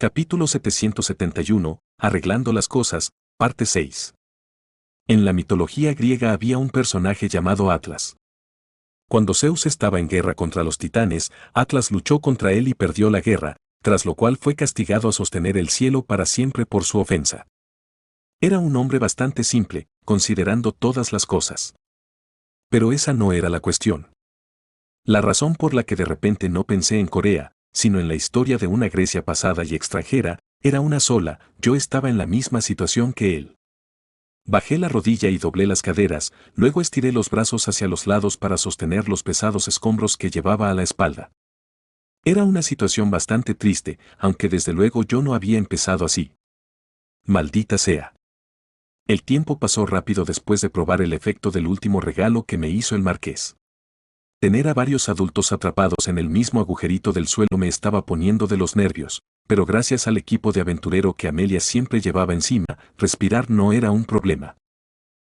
Capítulo 771, Arreglando las cosas, parte 6. En la mitología griega había un personaje llamado Atlas. Cuando Zeus estaba en guerra contra los titanes, Atlas luchó contra él y perdió la guerra, tras lo cual fue castigado a sostener el cielo para siempre por su ofensa. Era un hombre bastante simple, considerando todas las cosas. Pero esa no era la cuestión. La razón por la que de repente no pensé en Corea, sino en la historia de una Grecia pasada y extranjera, era una sola: yo estaba en la misma situación que él. Bajé la rodilla y doblé las caderas, luego estiré los brazos hacia los lados para sostener los pesados escombros que llevaba a la espalda. Era una situación bastante triste, aunque desde luego yo no había empezado así. Maldita sea. El tiempo pasó rápido después de probar el efecto del último regalo que me hizo el marqués. Tener a varios adultos atrapados en el mismo agujerito del suelo me estaba poniendo de los nervios, pero gracias al equipo de aventurero que Amelia siempre llevaba encima, respirar no era un problema.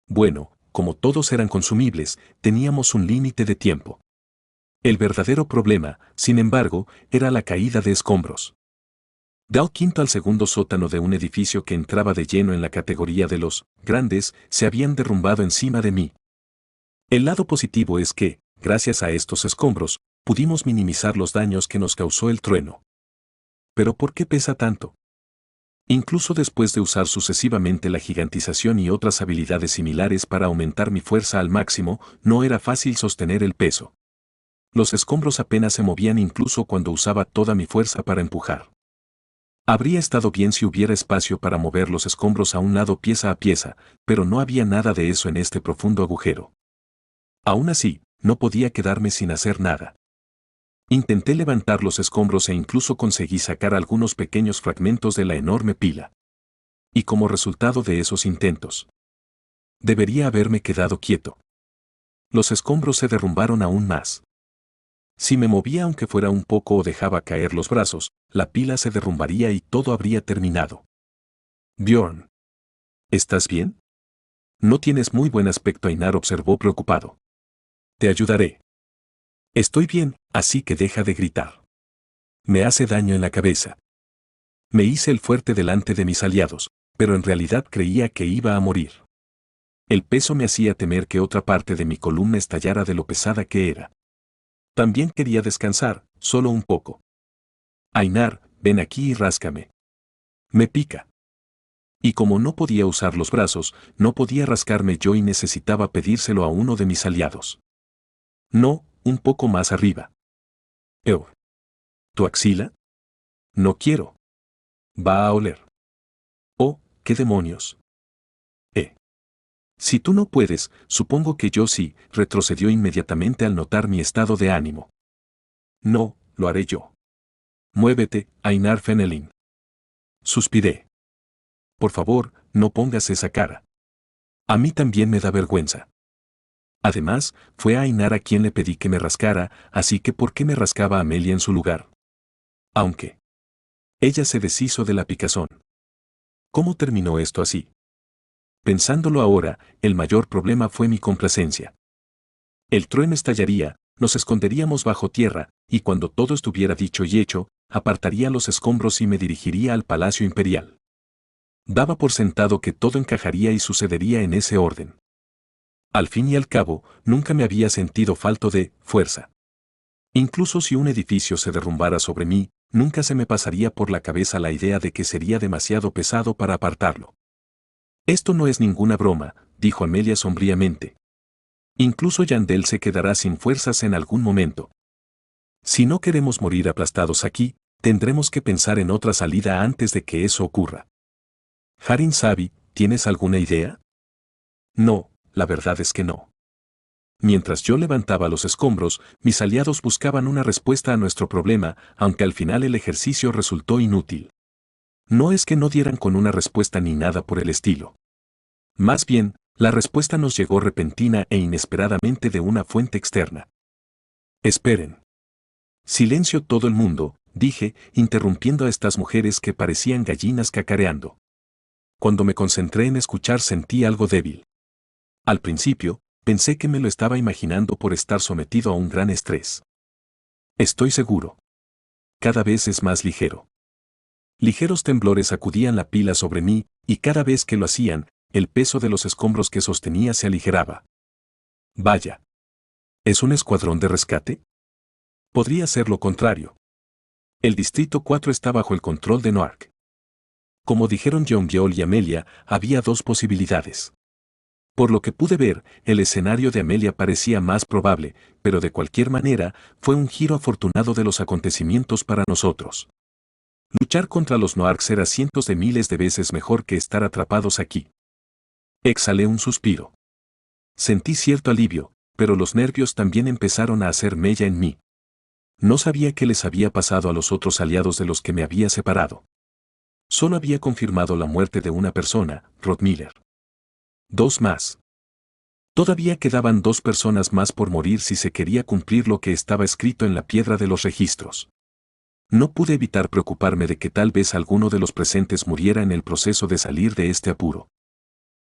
Bueno, como todos eran consumibles, teníamos un límite de tiempo. El verdadero problema, sin embargo, era la caída de escombros. Del quinto al segundo sótano de un edificio que entraba de lleno en la categoría de los grandes, se habían derrumbado encima de mí. El lado positivo es que, gracias a estos escombros, pudimos minimizar los daños que nos causó el trueno. ¿Pero por qué pesa tanto? Incluso después de usar sucesivamente la gigantización y otras habilidades similares para aumentar mi fuerza al máximo, no era fácil sostener el peso. Los escombros apenas se movían incluso cuando usaba toda mi fuerza para empujar. Habría estado bien si hubiera espacio para mover los escombros a un lado pieza a pieza, pero no había nada de eso en este profundo agujero. Aún así, no podía quedarme sin hacer nada. Intenté levantar los escombros e incluso conseguí sacar algunos pequeños fragmentos de la enorme pila. Y como resultado de esos intentos, debería haberme quedado quieto. Los escombros se derrumbaron aún más. Si me movía aunque fuera un poco o dejaba caer los brazos, la pila se derrumbaría y todo habría terminado. Bjorn, ¿estás bien? No tienes muy buen aspecto, Einar observó preocupado. Te ayudaré. Estoy bien, así que deja de gritar. Me hace daño en la cabeza. Me hice el fuerte delante de mis aliados, pero en realidad creía que iba a morir. El peso me hacía temer que otra parte de mi columna estallara de lo pesada que era. También quería descansar, solo un poco. Einar, ven aquí y ráscame. Me pica. Y como no podía usar los brazos, no podía rascarme yo y necesitaba pedírselo a uno de mis aliados. No, un poco más arriba. ¿Tu axila? No quiero. Va a oler. Oh, qué demonios. Si tú no puedes, supongo que yo sí, retrocedió inmediatamente al notar mi estado de ánimo. No, lo haré yo. Muévete, Einar Fenelin. Suspiré. Por favor, no pongas esa cara. A mí también me da vergüenza. Además, fue a Einar a quien le pedí que me rascara, así que ¿por qué me rascaba a Amelia en su lugar? Aunque ella se deshizo de la picazón. ¿Cómo terminó esto así? Pensándolo ahora, el mayor problema fue mi complacencia. El trueno estallaría, nos esconderíamos bajo tierra, y cuando todo estuviera dicho y hecho, apartaría los escombros y me dirigiría al Palacio Imperial. Daba por sentado que todo encajaría y sucedería en ese orden. Al fin y al cabo, nunca me había sentido falto de fuerza. Incluso si un edificio se derrumbara sobre mí, nunca se me pasaría por la cabeza la idea de que sería demasiado pesado para apartarlo. Esto no es ninguna broma, dijo Amelia sombríamente. Incluso Yandel se quedará sin fuerzas en algún momento. Si no queremos morir aplastados aquí, tendremos que pensar en otra salida antes de que eso ocurra. Harin Sabi, ¿tienes alguna idea? No, la verdad es que no. Mientras yo levantaba los escombros, mis aliados buscaban una respuesta a nuestro problema, aunque al final el ejercicio resultó inútil. No es que no dieran con una respuesta ni nada por el estilo. Más bien, la respuesta nos llegó repentina e inesperadamente de una fuente externa. Esperen. Silencio todo el mundo, dije, interrumpiendo a estas mujeres que parecían gallinas cacareando. Cuando me concentré en escuchar sentí algo débil. Al principio, pensé que me lo estaba imaginando por estar sometido a un gran estrés. Estoy seguro. Cada vez es más ligero. Ligeros temblores sacudían la pila sobre mí, y cada vez que lo hacían, el peso de los escombros que sostenía se aligeraba. Vaya. ¿Es un escuadrón de rescate? Podría ser lo contrario. El Distrito 4 está bajo el control de Noark. Como dijeron Jean-Viol y Amelia, había dos posibilidades. Por lo que pude ver, el escenario de Amelia parecía más probable, pero de cualquier manera, fue un giro afortunado de los acontecimientos para nosotros. Luchar contra los Noarks era cientos de miles de veces mejor que estar atrapados aquí. Exhalé un suspiro. Sentí cierto alivio, pero los nervios también empezaron a hacer mella en mí. No sabía qué les había pasado a los otros aliados de los que me había separado. Solo había confirmado la muerte de una persona, Rod Miller. 2 más. Todavía quedaban 2 personas más por morir si se quería cumplir lo que estaba escrito en la piedra de los registros. No pude evitar preocuparme de que tal vez alguno de los presentes muriera en el proceso de salir de este apuro.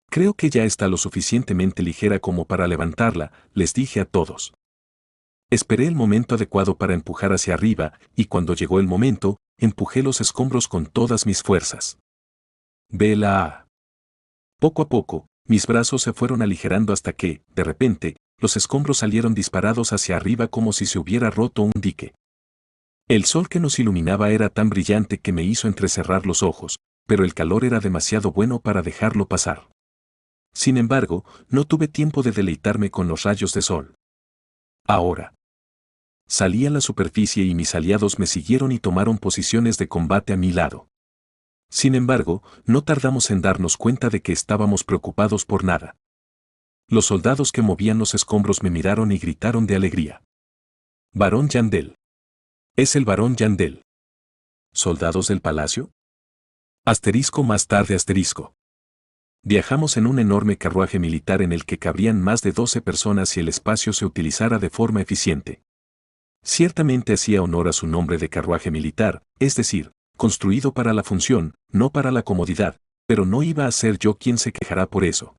Creo que ya está lo suficientemente ligera como para levantarla, les dije a todos. Esperé el momento adecuado para empujar hacia arriba, y cuando llegó el momento, empujé los escombros con todas mis fuerzas. Vela. Poco a poco, mis brazos se fueron aligerando hasta que, de repente, los escombros salieron disparados hacia arriba como si se hubiera roto un dique. El sol que nos iluminaba era tan brillante que me hizo entrecerrar los ojos, pero el calor era demasiado bueno para dejarlo pasar. Sin embargo, no tuve tiempo de deleitarme con los rayos de sol. Ahora. Salí a la superficie y mis aliados me siguieron y tomaron posiciones de combate a mi lado. Sin embargo, no tardamos en darnos cuenta de que estábamos preocupados por nada. Los soldados que movían los escombros me miraron y gritaron de alegría. Barón Yandel. Es el Barón Yandel. ¿Soldados del palacio? Asterisco más tarde asterisco. Viajamos en un enorme carruaje militar en el que cabrían más de 12 personas si el espacio se utilizara de forma eficiente. Ciertamente hacía honor a su nombre de carruaje militar, es decir, construido para la función, no para la comodidad, pero no iba a ser yo quien se quejara por eso.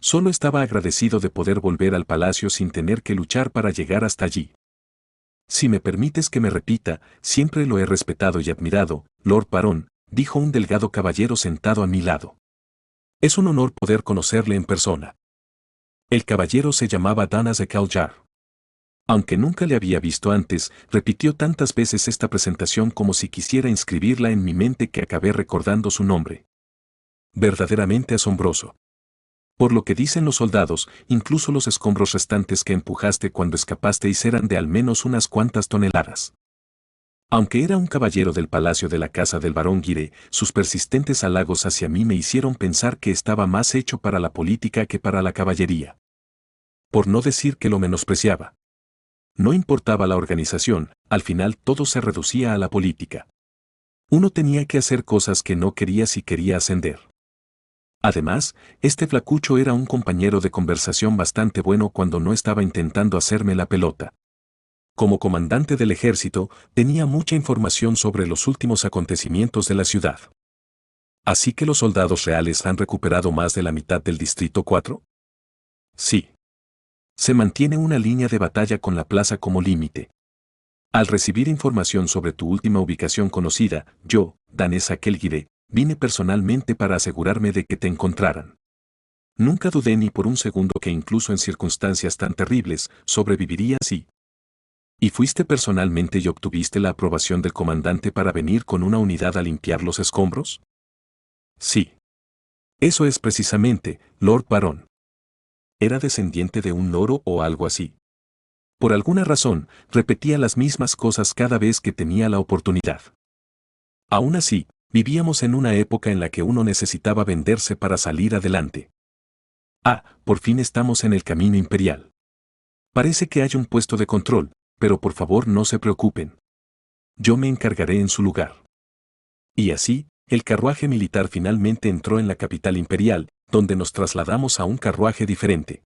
Solo estaba agradecido de poder volver al palacio sin tener que luchar para llegar hasta allí. Si me permites que me repita, siempre lo he respetado y admirado, Lord Barón, dijo un delgado caballero sentado a mi lado. Es un honor poder conocerle en persona. El caballero se llamaba Danas de Caljar. Aunque nunca le había visto antes, repitió tantas veces esta presentación como si quisiera inscribirla en mi mente que acabé recordando su nombre. Verdaderamente asombroso. Por lo que dicen los soldados, incluso los escombros restantes que empujaste cuando escapasteis eran de al menos unas cuantas toneladas. Aunque era un caballero del palacio de la casa del barón Guiré, sus persistentes halagos hacia mí me hicieron pensar que estaba más hecho para la política que para la caballería. Por no decir que lo menospreciaba. No importaba la organización, al final todo se reducía a la política. Uno tenía que hacer cosas que no quería si quería ascender. Además, este flacucho era un compañero de conversación bastante bueno cuando no estaba intentando hacerme la pelota. Como comandante del ejército, tenía mucha información sobre los últimos acontecimientos de la ciudad. ¿Así que los soldados reales han recuperado más de la mitad del Distrito 4? Sí. Se mantiene una línea de batalla con la plaza como límite. Al recibir información sobre tu última ubicación conocida, yo, Danesa Kelgire, vine personalmente para asegurarme de que te encontraran. Nunca dudé ni por un segundo que incluso en circunstancias tan terribles, sobrevivirías ¿Y fuiste personalmente y obtuviste la aprobación del comandante para venir con una unidad a limpiar los escombros? Sí. Eso es precisamente, Lord Barón. ¿Era descendiente de un loro o algo así? Por alguna razón, repetía las mismas cosas cada vez que tenía la oportunidad. Aún así, vivíamos en una época en la que uno necesitaba venderse para salir adelante. Por fin estamos en el camino imperial. Parece que hay un puesto de control, pero por favor no se preocupen. Yo me encargaré en su lugar. Y así, el carruaje militar finalmente entró en la capital imperial, donde nos trasladamos a un carruaje diferente.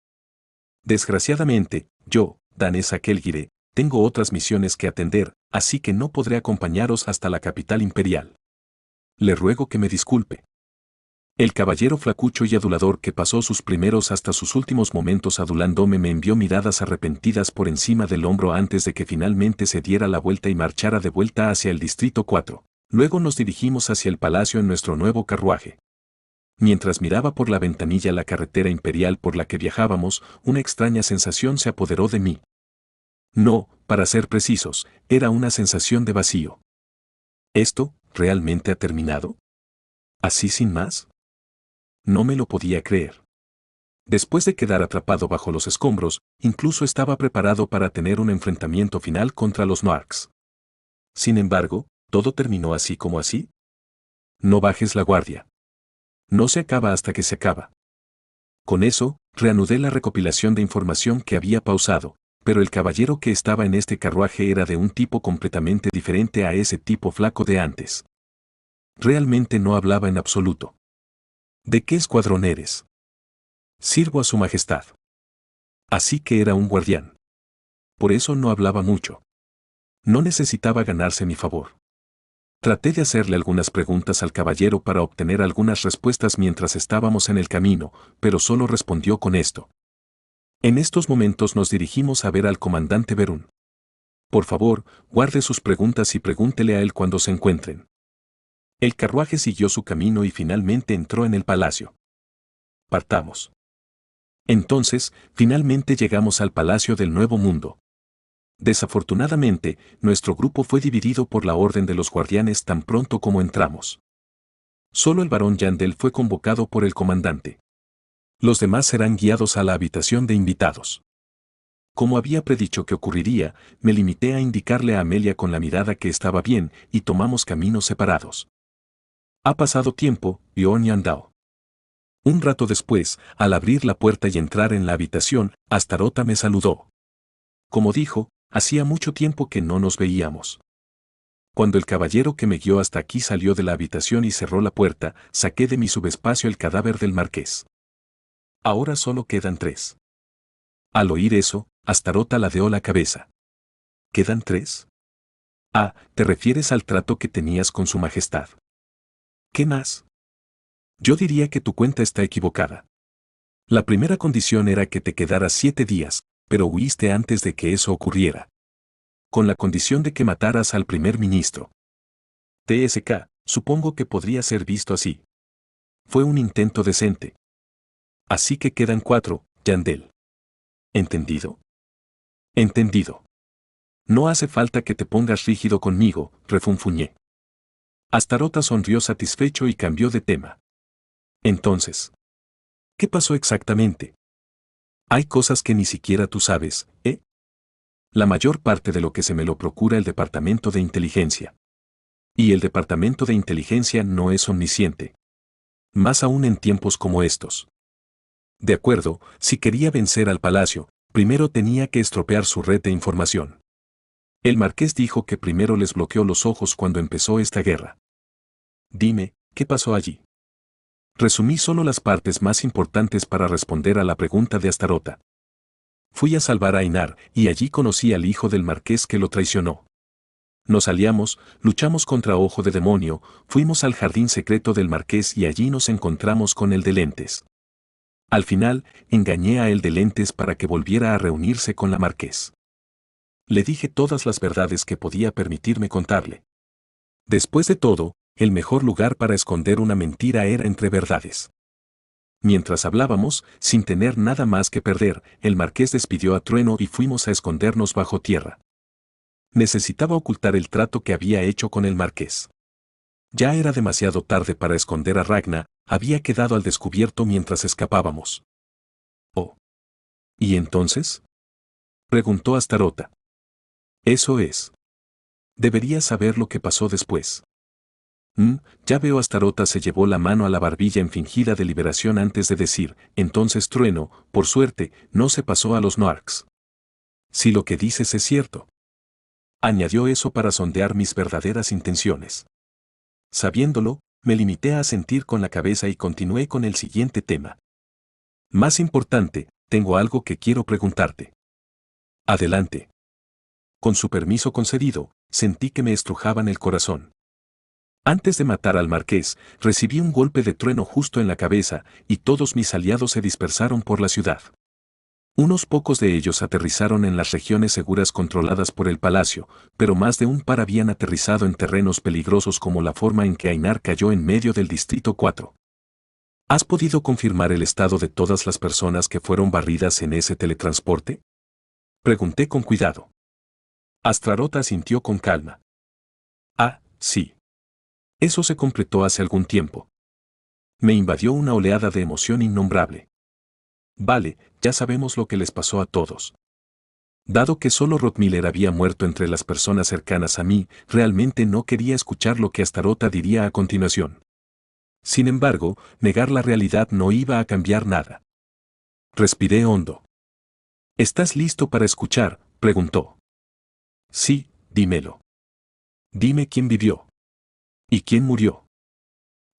Desgraciadamente, yo, Danesa Kelgire, tengo otras misiones que atender, así que no podré acompañaros hasta la capital imperial. Le ruego que me disculpe. El caballero flacucho y adulador que pasó sus primeros hasta sus últimos momentos adulándome me envió miradas arrepentidas por encima del hombro antes de que finalmente se diera la vuelta y marchara de vuelta hacia el Distrito 4, Luego nos dirigimos hacia el palacio en nuestro nuevo carruaje. Mientras miraba por la ventanilla la carretera imperial por la que viajábamos, una extraña sensación se apoderó de mí. No, para ser precisos, era una sensación de vacío. ¿Esto realmente ha terminado? ¿Así sin más? No me lo podía creer. Después de quedar atrapado bajo los escombros, incluso estaba preparado para tener un enfrentamiento final contra los Noarks. Sin embargo, ¿todo terminó así como así? No bajes la guardia. No se acaba hasta que se acaba. Con eso, reanudé la recopilación de información que había pausado, pero el caballero que estaba en este carruaje era de un tipo completamente diferente a ese tipo flaco de antes. Realmente no hablaba en absoluto. ¿De qué escuadrón eres? Sirvo a su majestad. Así que era un guardián. Por eso no hablaba mucho. No necesitaba ganarse mi favor. Traté de hacerle algunas preguntas al caballero para obtener algunas respuestas mientras estábamos en el camino, pero solo respondió con esto. En estos momentos nos dirigimos a ver al comandante Berún. Por favor, guarde sus preguntas y pregúntele a él cuando se encuentren. El carruaje siguió su camino y finalmente entró en el palacio. Partamos. Entonces, finalmente llegamos al Palacio del Nuevo Mundo. Desafortunadamente, nuestro grupo fue dividido por la Orden de los Guardianes tan pronto como entramos. Solo el barón Yandel fue convocado por el comandante. Los demás serán guiados a la habitación de invitados. Como había predicho que ocurriría, me limité a indicarle a Amelia con la mirada que estaba bien y tomamos caminos separados. Ha pasado tiempo, Ion Yandao. Un rato después, al abrir la puerta y entrar en la habitación, Astarota me saludó. Como dijo, hacía mucho tiempo que no nos veíamos. Cuando el caballero que me guió hasta aquí salió de la habitación y cerró la puerta, saqué de mi subespacio el cadáver del marqués. Ahora solo quedan 3. Al oír eso, Astarota ladeó la cabeza. ¿Quedan 3? Ah, te refieres al trato que tenías con su majestad. ¿Qué más? Yo diría que tu cuenta está equivocada. La primera condición era que te quedaras 7 días, pero huiste antes de que eso ocurriera. Con la condición de que mataras al primer ministro. TSK, supongo que podría ser visto así. Fue un intento decente. Así que quedan 4, Yandel. ¿Entendido? Entendido. No hace falta que te pongas rígido conmigo, refunfuñé. Astarota sonrió satisfecho y cambió de tema. Entonces, ¿qué pasó exactamente? Hay cosas que ni siquiera tú sabes, ¿eh? La mayor parte de lo que se me lo procura el Departamento de Inteligencia. Y el Departamento de Inteligencia no es omnisciente. Más aún en tiempos como estos. De acuerdo, si quería vencer al palacio, primero tenía que estropear su red de información. El marqués dijo que primero les bloqueó los ojos cuando empezó esta guerra. Dime, ¿qué pasó allí? Resumí solo las partes más importantes para responder a la pregunta de Astarota. Fui a salvar a Ainar, y allí conocí al hijo del marqués que lo traicionó. Nos aliamos, luchamos contra Ojo de Demonio, fuimos al jardín secreto del marqués y allí nos encontramos con el de lentes. Al final, engañé a el de lentes para que volviera a reunirse con la marqués. Le dije todas las verdades que podía permitirme contarle. Después de todo, el mejor lugar para esconder una mentira era entre verdades. Mientras hablábamos, sin tener nada más que perder, el marqués despidió a Trueno y fuimos a escondernos bajo tierra. Necesitaba ocultar el trato que había hecho con el marqués. Ya era demasiado tarde para esconder a Ragna, había quedado al descubierto mientras escapábamos. Oh. ¿Y entonces? Preguntó Astarota. Eso es. Deberías saber lo que pasó después. Ya veo. Astarota se llevó la mano a la barbilla en fingida deliberación antes de decir, entonces Trueno, por suerte, no se pasó a los Noarks. Si lo que dices es cierto. Añadió eso para sondear mis verdaderas intenciones. Sabiéndolo, me limité a asentir con la cabeza y continué con el siguiente tema. Más importante, tengo algo que quiero preguntarte. Adelante. Con su permiso concedido, sentí que me estrujaban el corazón. Antes de matar al marqués, recibí un golpe de trueno justo en la cabeza y todos mis aliados se dispersaron por la ciudad. Unos pocos de ellos aterrizaron en las regiones seguras controladas por el palacio, pero más de un par habían aterrizado en terrenos peligrosos como la forma en que Ainar cayó en medio del Distrito 4. ¿Has podido confirmar el estado de todas las personas que fueron barridas en ese teletransporte? Pregunté con cuidado. Astaroth asintió con calma. Ah, sí. Eso se completó hace algún tiempo. Me invadió una oleada de emoción innombrable. Vale, ya sabemos lo que les pasó a todos. Dado que solo Rottmiller había muerto entre las personas cercanas a mí, realmente no quería escuchar lo que Astaroth diría a continuación. Sin embargo, negar la realidad no iba a cambiar nada. Respiré hondo. ¿Estás listo para escuchar?, preguntó. Sí, dímelo. Dime quién vivió. ¿Y quién murió?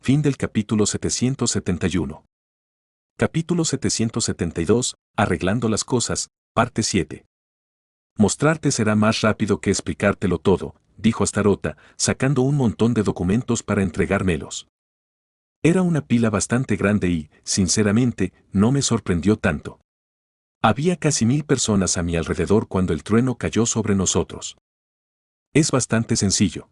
Fin del capítulo 771. Capítulo 772, Arreglando las cosas, parte 7. Mostrarte será más rápido que explicártelo todo, dijo Astaroth, sacando un montón de documentos para entregármelos. Era una pila bastante grande y, sinceramente, no me sorprendió tanto. Había casi 1000 personas a mi alrededor cuando el trueno cayó sobre nosotros. Es bastante sencillo.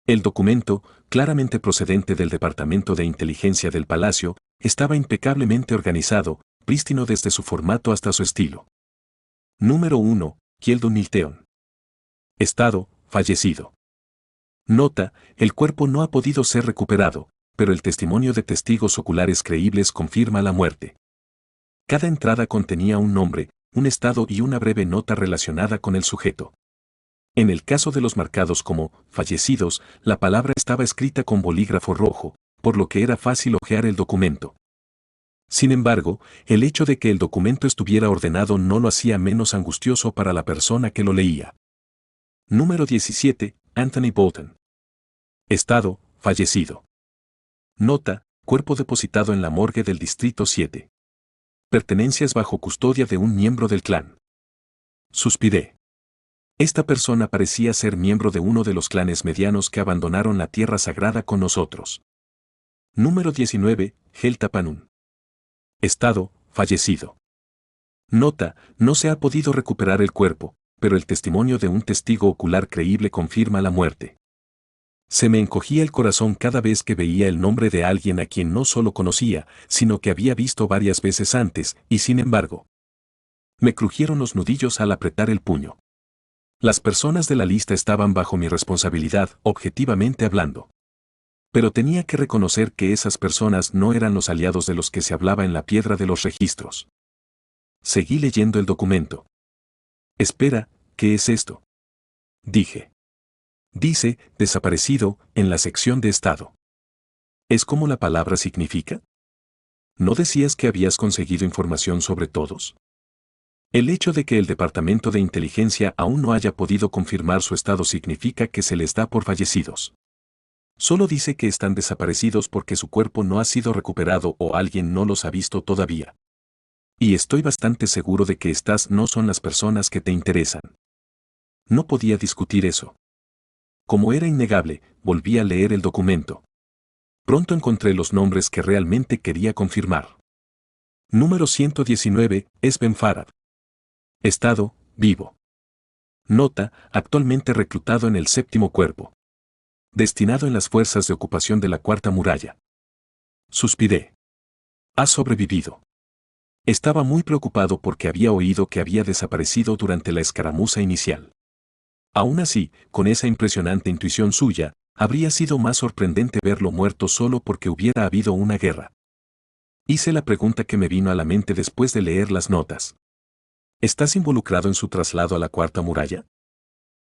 El documento, claramente procedente del Departamento de Inteligencia del Palacio, estaba impecablemente organizado, prístino desde su formato hasta su estilo. Número 1. Kjeldun Milteon. Estado, fallecido. Nota, el cuerpo no ha podido ser recuperado, pero el testimonio de testigos oculares creíbles confirma la muerte. Cada entrada contenía un nombre, un estado y una breve nota relacionada con el sujeto. En el caso de los marcados como fallecidos, la palabra estaba escrita con bolígrafo rojo, por lo que era fácil hojear el documento. Sin embargo, el hecho de que el documento estuviera ordenado no lo hacía menos angustioso para la persona que lo leía. Número 17, Anthony Bolton. Estado, fallecido. Nota, cuerpo depositado en la morgue del Distrito 7. Pertenencias bajo custodia de un miembro del clan. Suspiré. Esta persona parecía ser miembro de uno de los clanes medianos que abandonaron la tierra sagrada con nosotros. Número 19, Heltapanun. Estado, fallecido. Nota, no se ha podido recuperar el cuerpo, pero el testimonio de un testigo ocular creíble confirma la muerte. Se me encogía el corazón cada vez que veía el nombre de alguien a quien no solo conocía, sino que había visto varias veces antes, y sin embargo, me crujieron los nudillos al apretar el puño. Las personas de la lista estaban bajo mi responsabilidad, objetivamente hablando. Pero tenía que reconocer que esas personas no eran los aliados de los que se hablaba en la piedra de los registros. Seguí leyendo el documento. Espera, ¿qué es esto?, dije. Dice, desaparecido, en la sección de estado. ¿Es como la palabra significa? ¿No decías que habías conseguido información sobre todos? El hecho de que el Departamento de Inteligencia aún no haya podido confirmar su estado significa que se les da por fallecidos. Solo dice que están desaparecidos porque su cuerpo no ha sido recuperado o alguien no los ha visto todavía. Y estoy bastante seguro de que estas no son las personas que te interesan. No podía discutir eso. Como era innegable, volví a leer el documento. Pronto encontré los nombres que realmente quería confirmar. Número 119, es Ben Farad. Estado, vivo. Nota, actualmente reclutado en el 7º cuerpo. Destinado en las fuerzas de ocupación de la Cuarta Muralla. Suspiré. Ha sobrevivido. Estaba muy preocupado porque había oído que había desaparecido durante la escaramuza inicial. Aún así, con esa impresionante intuición suya, habría sido más sorprendente verlo muerto solo porque hubiera habido una guerra. Hice la pregunta que me vino a la mente después de leer las notas. ¿Estás involucrado en su traslado a la Cuarta Muralla?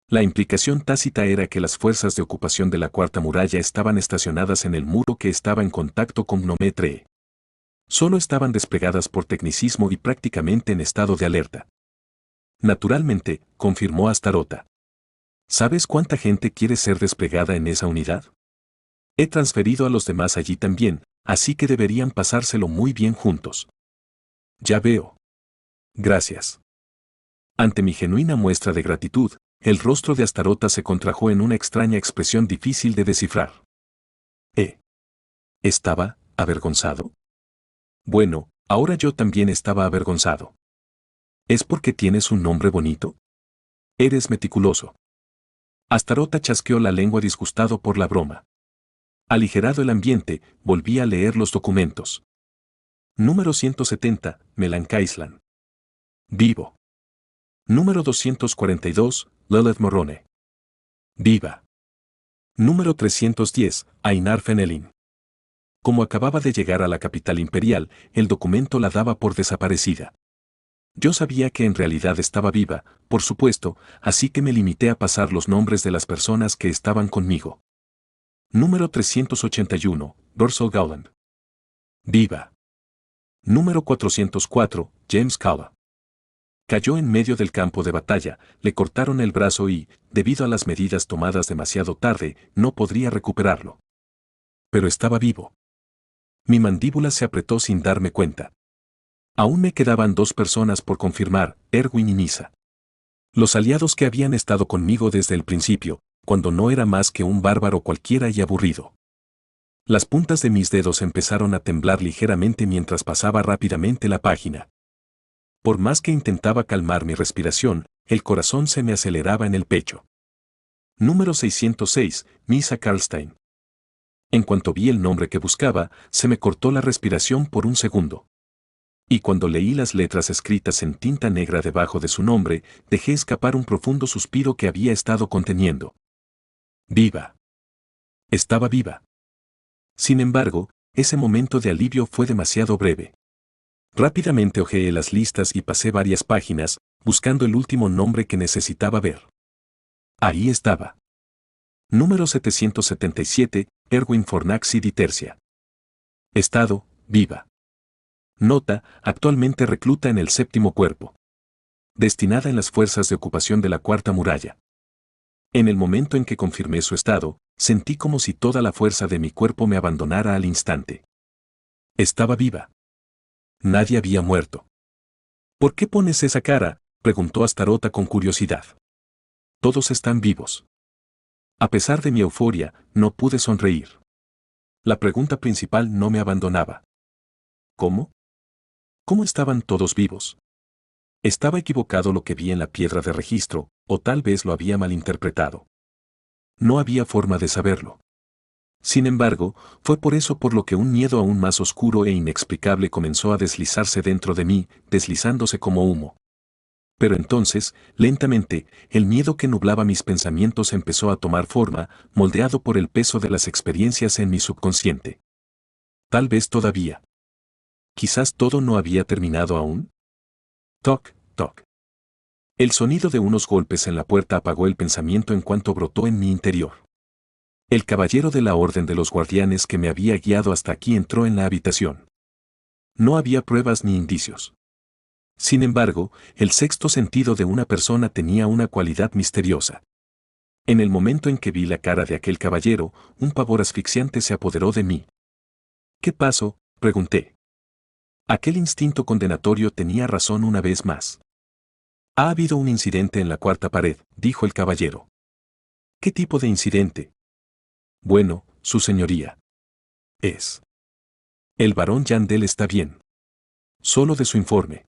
La implicación tácita era que las fuerzas de ocupación de la Cuarta Muralla estaban estacionadas en el muro que estaba en contacto con Nometre. Solo estaban desplegadas por tecnicismo y prácticamente en estado de alerta. Naturalmente, confirmó Astaroth. ¿Sabes cuánta gente quiere ser desplegada en esa unidad? He transferido a los demás allí también, así que deberían pasárselo muy bien juntos. Ya veo. Gracias. Ante mi genuina muestra de gratitud, el rostro de Astaroth se contrajo en una extraña expresión difícil de descifrar. ¿Estaba avergonzado? Bueno, ahora yo también estaba avergonzado. ¿Es porque tienes un nombre bonito? Eres meticuloso. Astaroth chasqueó la lengua disgustado por la broma. Aligerado el ambiente, volví a leer los documentos. Número 170, Melanca Island. Vivo. Número 242, Lilith Morrone. Viva. Número 310, Ainar Fenelin. Como acababa de llegar a la capital imperial, el documento la daba por desaparecida. Yo sabía que en realidad estaba viva, por supuesto, así que me limité a pasar los nombres de las personas que estaban conmigo. Número 381, Dorsal Gowland. Viva. Número 404, James Calla. Cayó en medio del campo de batalla, le cortaron el brazo y, debido a las medidas tomadas demasiado tarde, no podría recuperarlo. Pero estaba vivo. Mi mandíbula se apretó sin darme cuenta. Aún me quedaban 2 personas por confirmar, Erwin y Nisa. Los aliados que habían estado conmigo desde el principio, cuando no era más que un bárbaro cualquiera y aburrido. Las puntas de mis dedos empezaron a temblar ligeramente mientras pasaba rápidamente la página. Por más que intentaba calmar mi respiración, el corazón se me aceleraba en el pecho. Número 606, Misa Karlstein. En cuanto vi el nombre que buscaba, se me cortó la respiración por un segundo. Y cuando leí las letras escritas en tinta negra debajo de su nombre, dejé escapar un profundo suspiro que había estado conteniendo. Viva. Estaba viva. Sin embargo, ese momento de alivio fue demasiado breve. Rápidamente hojeé las listas y pasé varias páginas, buscando el último nombre que necesitaba ver. Ahí estaba. Número 777, Erwin Fornax di Tercia. Estado, viva. Nota, actualmente recluta en el 7º cuerpo. Destinada en las fuerzas de ocupación de la Cuarta Muralla. En el momento en que confirmé su estado, sentí como si toda la fuerza de mi cuerpo me abandonara al instante. Estaba viva. Nadie había muerto. ¿Por qué pones esa cara?, preguntó Astaroth con curiosidad. Todos están vivos. A pesar de mi euforia, no pude sonreír. La pregunta principal no me abandonaba. ¿Cómo? ¿Cómo estaban todos vivos? ¿Estaba equivocado lo que vi en la piedra de registro, o tal vez lo había malinterpretado? No había forma de saberlo. Sin embargo, fue por eso por lo que un miedo aún más oscuro e inexplicable comenzó a deslizarse dentro de mí, deslizándose como humo. Pero entonces, lentamente, el miedo que nublaba mis pensamientos empezó a tomar forma, moldeado por el peso de las experiencias en mi subconsciente. Tal vez todavía. Quizás todo no había terminado aún. Toc, toc. El sonido de unos golpes en la puerta apagó el pensamiento en cuanto brotó en mi interior. El caballero de la Orden de los Guardianes que me había guiado hasta aquí entró en la habitación. No había pruebas ni indicios. Sin embargo, el sexto sentido de una persona tenía una cualidad misteriosa. En el momento en que vi la cara de aquel caballero, un pavor asfixiante se apoderó de mí. ¿Qué pasó?, pregunté. Aquel instinto condenatorio tenía razón una vez más. Ha habido un incidente en la cuarta pared, dijo el caballero. ¿Qué tipo de incidente? Bueno, su señoría. Es. El barón Yandel está bien. Solo de su informe.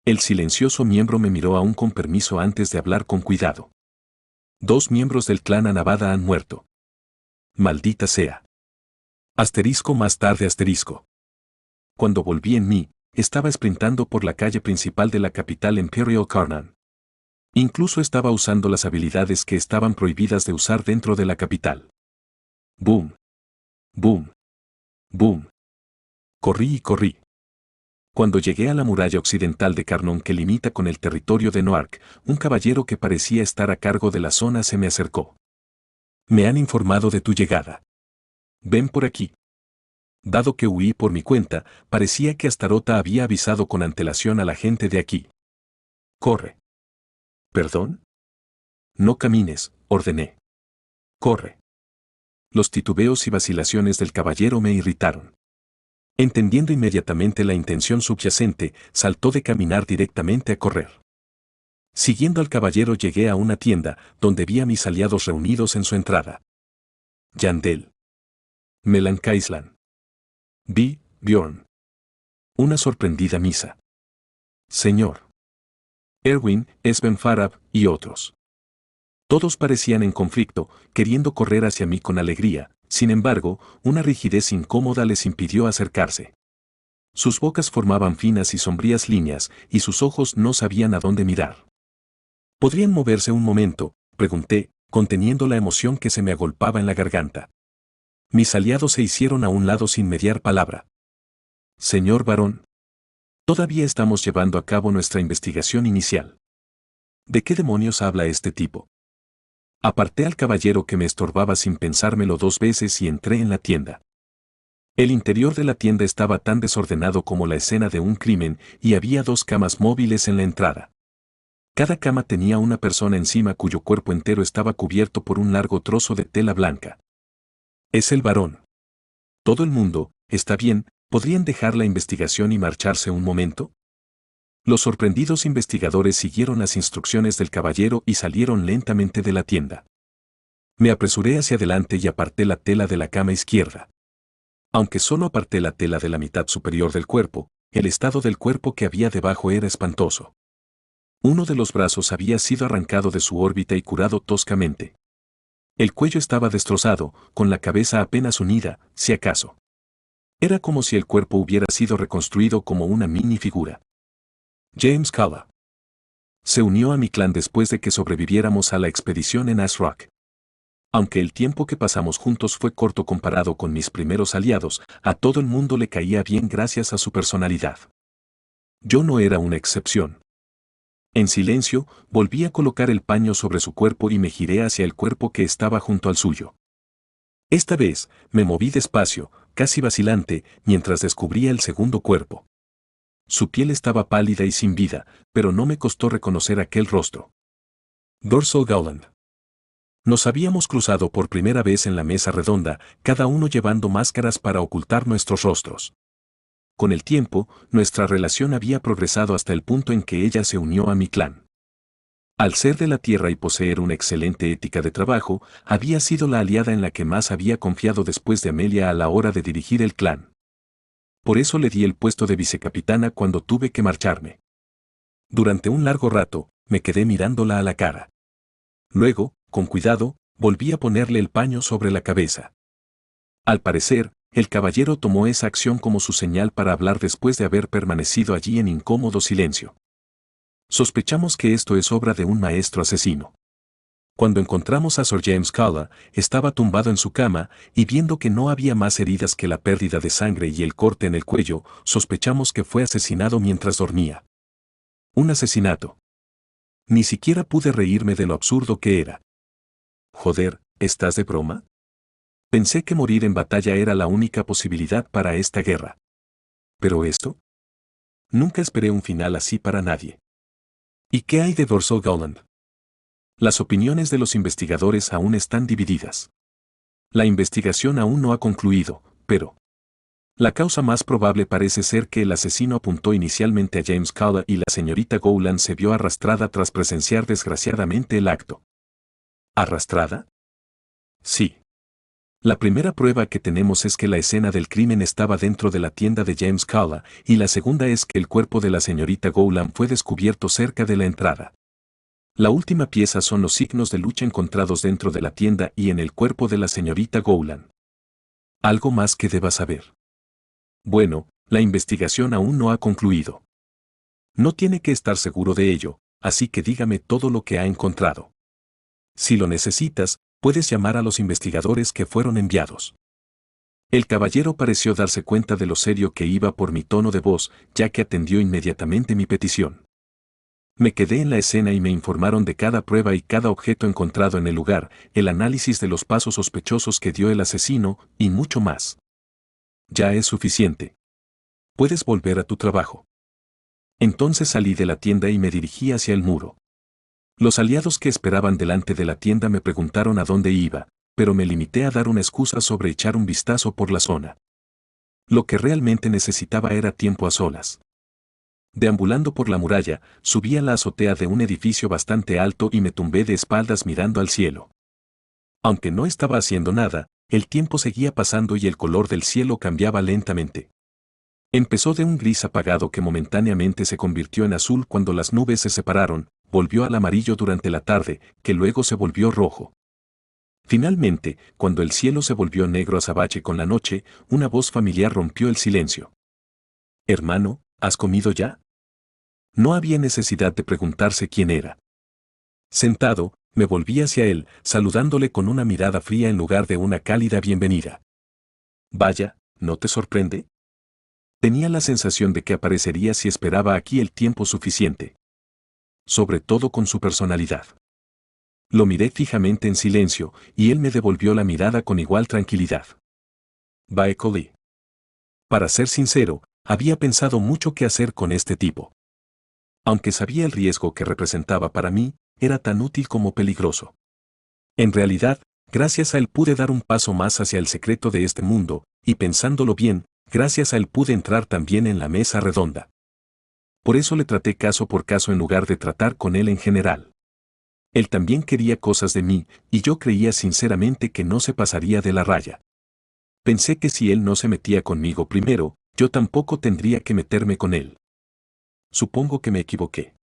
El silencioso miembro me miró aún con permiso antes de hablar con cuidado. 2 miembros del clan Anabada han muerto. Maldita sea. Asterisco más tarde asterisco. Cuando volví en mí, estaba sprintando por la calle principal de la capital Imperial Karnan. Incluso estaba usando las habilidades que estaban prohibidas de usar dentro de la capital. Boom. Boom. Boom. Corrí y corrí. Cuando llegué a la muralla occidental de Karnon que limita con el territorio de Noark, un caballero que parecía estar a cargo de la zona se me acercó. Me han informado de tu llegada. Ven por aquí. Dado que huí por mi cuenta, parecía que Astaroth había avisado con antelación a la gente de aquí. Corre. ¿Perdón? No camines, ordené. Corre. Los titubeos y vacilaciones del caballero me irritaron. Entendiendo inmediatamente la intención subyacente, saltó de caminar directamente a correr. Siguiendo al caballero llegué a una tienda, donde vi a mis aliados reunidos en su entrada. Yandel. Melanca Island. Vi, Bjorn. Una sorprendida Misa. Señor. Erwin, Esben Farab y otros. Todos parecían en conflicto, queriendo correr hacia mí con alegría, sin embargo, una rigidez incómoda les impidió acercarse. Sus bocas formaban finas y sombrías líneas, y sus ojos no sabían a dónde mirar. ¿Podrían moverse un momento?, pregunté, conteniendo la emoción que se me agolpaba en la garganta. Mis aliados se hicieron a un lado sin mediar palabra. Señor varón. Todavía estamos llevando a cabo nuestra investigación inicial. ¿De qué demonios habla este tipo? Aparté al caballero que me estorbaba sin pensármelo 2 veces y entré en la tienda. El interior de la tienda estaba tan desordenado como la escena de un crimen y había 2 camas móviles en la entrada. Cada cama tenía una persona encima cuyo cuerpo entero estaba cubierto por un largo trozo de tela blanca. Es el varón. Todo el mundo, está bien, ¿podrían dejar la investigación y marcharse un momento? Los sorprendidos investigadores siguieron las instrucciones del caballero y salieron lentamente de la tienda. Me apresuré hacia adelante y aparté la tela de la cama izquierda. Aunque solo aparté la tela de la mitad superior del cuerpo, el estado del cuerpo que había debajo era espantoso. Uno de los brazos había sido arrancado de su órbita y curado toscamente. El cuello estaba destrozado, con la cabeza apenas unida, si acaso. Era como si el cuerpo hubiera sido reconstruido como una mini figura. James Calla se unió a mi clan después de que sobreviviéramos a la expedición en Ash Rock. Aunque el tiempo que pasamos juntos fue corto comparado con mis primeros aliados, a todo el mundo le caía bien gracias a su personalidad. Yo no era una excepción. En silencio, volví a colocar el paño sobre su cuerpo y me giré hacia el cuerpo que estaba junto al suyo. Esta vez, me moví despacio, casi vacilante, mientras descubría el segundo cuerpo. Su piel estaba pálida y sin vida, pero no me costó reconocer aquel rostro. Dorsal Gowland. Nos habíamos cruzado por primera vez en la mesa redonda, cada uno llevando máscaras para ocultar nuestros rostros. Con el tiempo, nuestra relación había progresado hasta el punto en que ella se unió a mi clan. Al ser de la tierra y poseer una excelente ética de trabajo, había sido la aliada en la que más había confiado después de Amelia a la hora de dirigir el clan. Por eso le di el puesto de vicecapitana cuando tuve que marcharme. Durante un largo rato, me quedé mirándola a la cara. Luego, con cuidado, volví a ponerle el paño sobre la cabeza. Al parecer, el caballero tomó esa acción como su señal para hablar después de haber permanecido allí en incómodo silencio. Sospechamos que esto es obra de un maestro asesino. Cuando encontramos a Sir James Calla, estaba tumbado en su cama, y viendo que no había más heridas que la pérdida de sangre y el corte en el cuello, sospechamos que fue asesinado mientras dormía. Un asesinato. Ni siquiera pude reírme de lo absurdo que era. Joder, ¿estás de broma? Pensé que morir en batalla era la única posibilidad para esta guerra. ¿Pero esto? Nunca esperé un final así para nadie. ¿Y qué hay de Dorsal Gowland? Las opiniones de los investigadores aún están divididas. La investigación aún no ha concluido, pero la causa más probable parece ser que el asesino apuntó inicialmente a James Calla y la señorita Gowland se vio arrastrada tras presenciar desgraciadamente el acto. ¿Arrastrada? Sí. La primera prueba que tenemos es que la escena del crimen estaba dentro de la tienda de James Calla, y la segunda es que el cuerpo de la señorita Gowland fue descubierto cerca de la entrada. La última pieza son los signos de lucha encontrados dentro de la tienda y en el cuerpo de la señorita Gowland. ¿Algo más que deba saber? Bueno, la investigación aún no ha concluido. No tiene que estar seguro de ello, así que dígame todo lo que ha encontrado. Si lo necesitas, puedes llamar a los investigadores que fueron enviados. El caballero pareció darse cuenta de lo serio que iba por mi tono de voz, ya que atendió inmediatamente mi petición. Me quedé en la escena y me informaron de cada prueba y cada objeto encontrado en el lugar, el análisis de los pasos sospechosos que dio el asesino, y mucho más. Ya es suficiente. Puedes volver a tu trabajo. Entonces salí de la tienda y me dirigí hacia el muro. Los aliados que esperaban delante de la tienda me preguntaron a dónde iba, pero me limité a dar una excusa sobre echar un vistazo por la zona. Lo que realmente necesitaba era tiempo a solas. Deambulando por la muralla, subí a la azotea de un edificio bastante alto y me tumbé de espaldas mirando al cielo. Aunque no estaba haciendo nada, el tiempo seguía pasando y el color del cielo cambiaba lentamente. Empezó de un gris apagado que momentáneamente se convirtió en azul cuando las nubes se separaron, volvió al amarillo durante la tarde, que luego se volvió rojo. Finalmente, cuando el cielo se volvió negro azabache con la noche, una voz familiar rompió el silencio. Hermano, ¿has comido ya? No había necesidad de preguntarse quién era. Sentado, me volví hacia él, saludándole con una mirada fría en lugar de una cálida bienvenida. Vaya, ¿no te sorprende? Tenía la sensación de que aparecería si esperaba aquí el tiempo suficiente. Sobre todo con su personalidad. Lo miré fijamente en silencio, y él me devolvió la mirada con igual tranquilidad. Baeko Lee. Para ser sincero, había pensado mucho qué hacer con este tipo. Aunque sabía el riesgo que representaba para mí, era tan útil como peligroso. En realidad, gracias a él pude dar un paso más hacia el secreto de este mundo, y pensándolo bien, gracias a él pude entrar también en la mesa redonda. Por eso le traté caso por caso en lugar de tratar con él en general. Él también quería cosas de mí, y yo creía sinceramente que no se pasaría de la raya. Pensé que si él no se metía conmigo primero, yo tampoco tendría que meterme con él. Supongo que me equivoqué.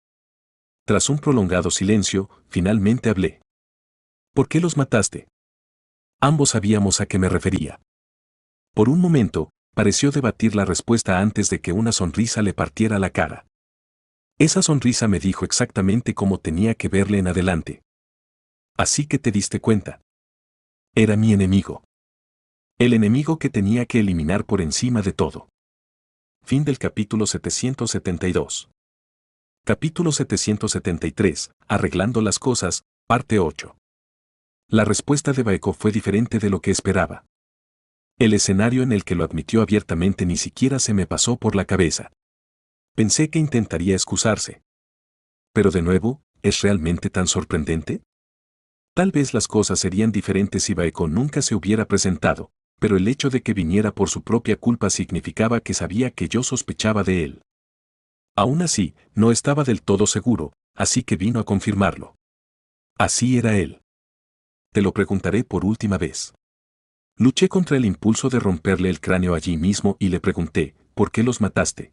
Tras un prolongado silencio, finalmente hablé. ¿Por qué los mataste? Ambos sabíamos a qué me refería. Por un momento, pareció debatir la respuesta antes de que una sonrisa le partiera la cara. Esa sonrisa me dijo exactamente cómo tenía que verle en adelante. Así que te diste cuenta. Era mi enemigo. El enemigo que tenía que eliminar por encima de todo. Fin del capítulo 772. Capítulo 773, Arreglando las cosas, parte 8. La respuesta de Baeko fue diferente de lo que esperaba. El escenario en el que lo admitió abiertamente ni siquiera se me pasó por la cabeza. Pensé que intentaría excusarse. Pero de nuevo, ¿es realmente tan sorprendente? Tal vez las cosas serían diferentes si Baeko nunca se hubiera presentado, pero el hecho de que viniera por su propia culpa significaba que sabía que yo sospechaba de él. Aún así, no estaba del todo seguro, así que vino a confirmarlo. Así era él. Te lo preguntaré por última vez. Luché contra el impulso de romperle el cráneo allí mismo y le pregunté, ¿por qué los mataste?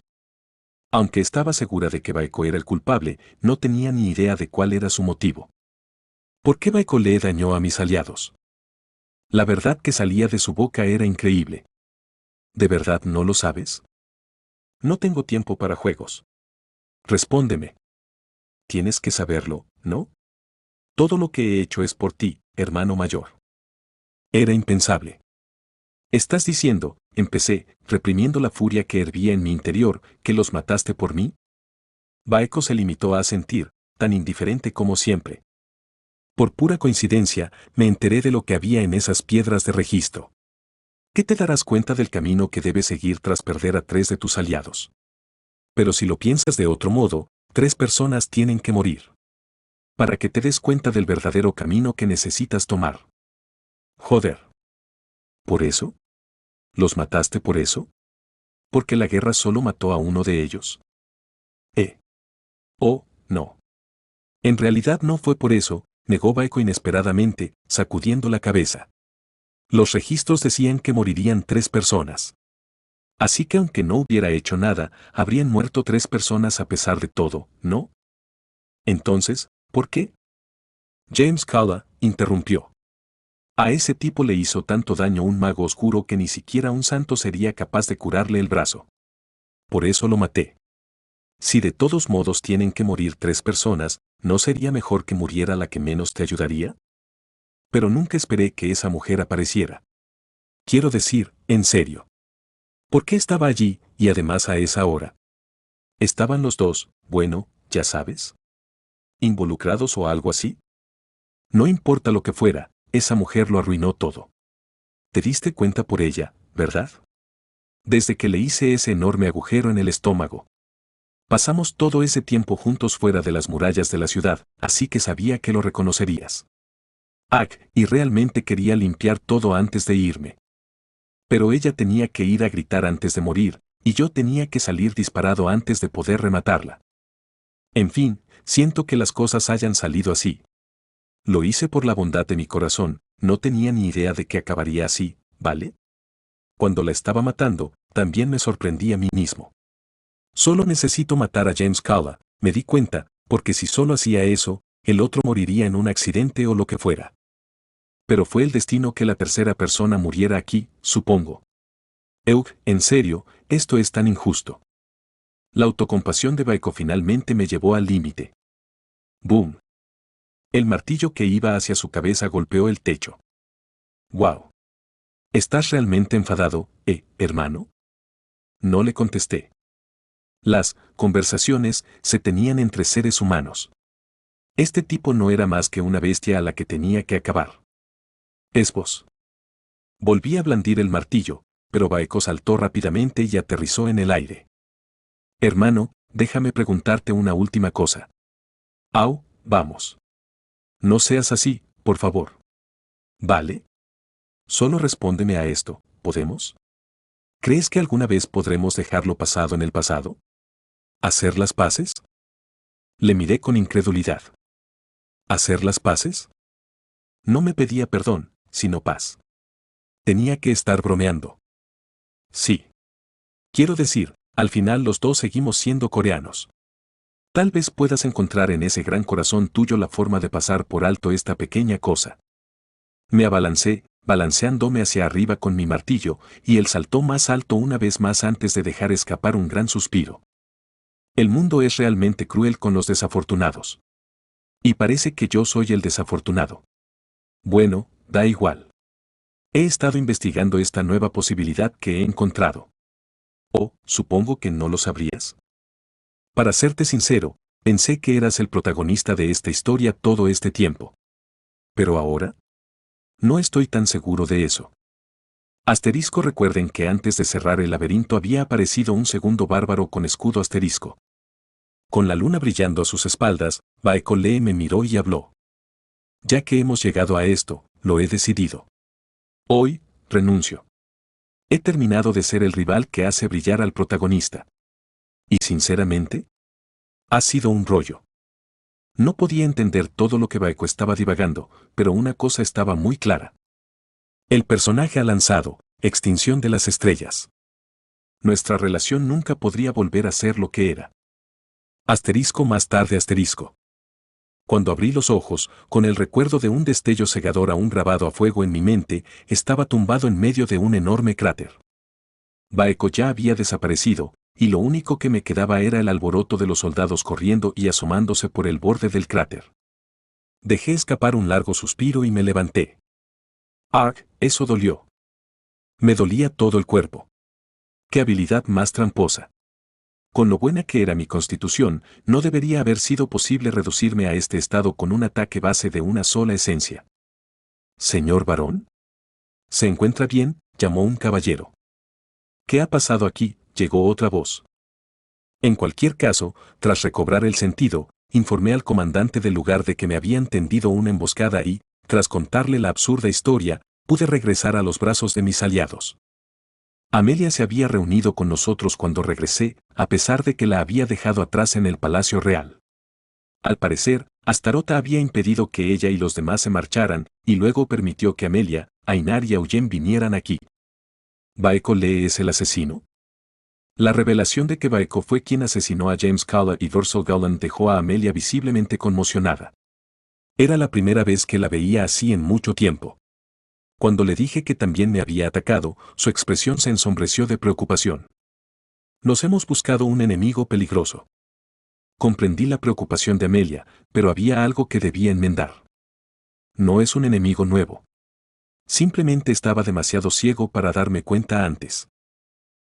Aunque estaba segura de que Baeko era el culpable, no tenía ni idea de cuál era su motivo. ¿Por qué Baeko le dañó a mis aliados? La verdad que salía de su boca era increíble. ¿De verdad no lo sabes? No tengo tiempo para juegos. Respóndeme. Tienes que saberlo, ¿no? Todo lo que he hecho es por ti, hermano mayor. Era impensable. ¿Estás diciendo, empecé, reprimiendo la furia que hervía en mi interior, que los mataste por mí? Baeko se limitó a asentir, tan indiferente como siempre. Por pura coincidencia, me enteré de lo que había en esas piedras de registro. ¿Qué te darás cuenta del camino que debes seguir tras perder a 3 de tus aliados? Pero si lo piensas de otro modo, 3 personas tienen que morir. Para que te des cuenta del verdadero camino que necesitas tomar. Joder. ¿Por eso? ¿Los mataste por eso? ¿Porque la guerra solo mató a uno de ellos? Oh, no. En realidad no fue por eso, negó Baeko inesperadamente, sacudiendo la cabeza. Los registros decían que morirían 3 personas. Así que aunque no hubiera hecho nada, habrían muerto 3 personas a pesar de todo, ¿no? Entonces, ¿por qué? James Calla interrumpió. A ese tipo le hizo tanto daño un mago oscuro que ni siquiera un santo sería capaz de curarle el brazo. Por eso lo maté. Si de todos modos tienen que morir 3 personas, ¿no sería mejor que muriera la que menos te ayudaría? Pero nunca esperé que esa mujer apareciera. Quiero decir, en serio. ¿Por qué estaba allí, y además a esa hora? ¿Estaban los dos, bueno, ya sabes? ¿Involucrados o algo así? No importa lo que fuera, esa mujer lo arruinó todo. Te diste cuenta por ella, ¿verdad? Desde que le hice ese enorme agujero en el estómago. Pasamos todo ese tiempo juntos fuera de las murallas de la ciudad, así que sabía que lo reconocerías. Y realmente quería limpiar todo antes de irme. Pero ella tenía que ir a gritar antes de morir, y yo tenía que salir disparado antes de poder rematarla. En fin, siento que las cosas hayan salido así. Lo hice por la bondad de mi corazón, no tenía ni idea de que acabaría así, ¿vale? Cuando la estaba matando, también me sorprendí a mí mismo. Solo necesito matar a James Calla, me di cuenta, porque si solo hacía eso, el otro moriría en un accidente o lo que fuera. Pero fue el destino que la tercera persona muriera aquí, supongo. Eugh, en serio, esto es tan injusto. La autocompasión de Baeko finalmente me llevó al límite. ¡Boom! El martillo que iba hacia su cabeza golpeó el techo. ¡Wow! ¿Estás realmente enfadado, hermano? No le contesté. Las conversaciones se tenían entre seres humanos. Este tipo no era más que una bestia a la que tenía que acabar. Es vos. Volví a blandir el martillo, pero Baeko saltó rápidamente y aterrizó en el aire. Hermano, déjame preguntarte una última cosa. Au, vamos. No seas así, por favor. ¿Vale? Solo respóndeme a esto, ¿podemos? ¿Crees que alguna vez podremos dejar lo pasado en el pasado? ¿Hacer las paces? Le miré con incredulidad. ¿Hacer las paces? No me pedía perdón, sino paz. Tenía que estar bromeando. Sí. Quiero decir, al final los dos seguimos siendo coreanos. Tal vez puedas encontrar en ese gran corazón tuyo la forma de pasar por alto esta pequeña cosa. Me abalancé, balanceándome hacia arriba con mi martillo, y él saltó más alto una vez más antes de dejar escapar un gran suspiro. El mundo es realmente cruel con los desafortunados. Y parece que yo soy el desafortunado. Bueno, da igual. He estado investigando esta nueva posibilidad que he encontrado. Oh, supongo que no lo sabrías. Para serte sincero, pensé que eras el protagonista de esta historia todo este tiempo. Pero ahora, no estoy tan seguro de eso. Asterisco, recuerden que antes de cerrar el laberinto había aparecido un segundo bárbaro con escudo asterisco. Con la luna brillando a sus espaldas, Baeko Lee me miró y habló. Ya que hemos llegado a esto, lo he decidido. Hoy, renuncio. He terminado de ser el rival que hace brillar al protagonista. Y sinceramente, ha sido un rollo. No podía entender todo lo que Baeko estaba divagando, pero una cosa estaba muy clara. El personaje ha lanzado, Extinción de las Estrellas. Nuestra relación nunca podría volver a ser lo que era. Asterisco más tarde asterisco. Cuando abrí los ojos, con el recuerdo de un destello cegador aún grabado a fuego en mi mente, estaba tumbado en medio de un enorme cráter. Baeko ya había desaparecido, y lo único que me quedaba era el alboroto de los soldados corriendo y asomándose por el borde del cráter. Dejé escapar un largo suspiro y me levanté. ¡Arg! Eso dolió. Me dolía todo el cuerpo. ¡Qué habilidad más tramposa! Con lo buena que era mi constitución, no debería haber sido posible reducirme a este estado con un ataque base de una sola esencia. ¿Señor varón? ¿Se encuentra bien?, llamó un caballero. ¿Qué ha pasado aquí?, llegó otra voz. En cualquier caso, tras recobrar el sentido, informé al comandante del lugar de que me habían tendido una emboscada y, tras contarle la absurda historia, pude regresar a los brazos de mis aliados. Amelia se había reunido con nosotros cuando regresé, a pesar de que la había dejado atrás en el Palacio Real. Al parecer, Astarota había impedido que ella y los demás se marcharan, y luego permitió que Amelia, Ainar y Auyen vinieran aquí. ¿Baeko Lee es el asesino? La revelación de que Baeko fue quien asesinó a James Calla y Dorsal Gallant dejó a Amelia visiblemente conmocionada. Era la primera vez que la veía así en mucho tiempo. Cuando le dije que también me había atacado, su expresión se ensombreció de preocupación. Nos hemos buscado un enemigo peligroso. Comprendí la preocupación de Amelia, pero había algo que debía enmendar. No es un enemigo nuevo. Simplemente estaba demasiado ciego para darme cuenta antes.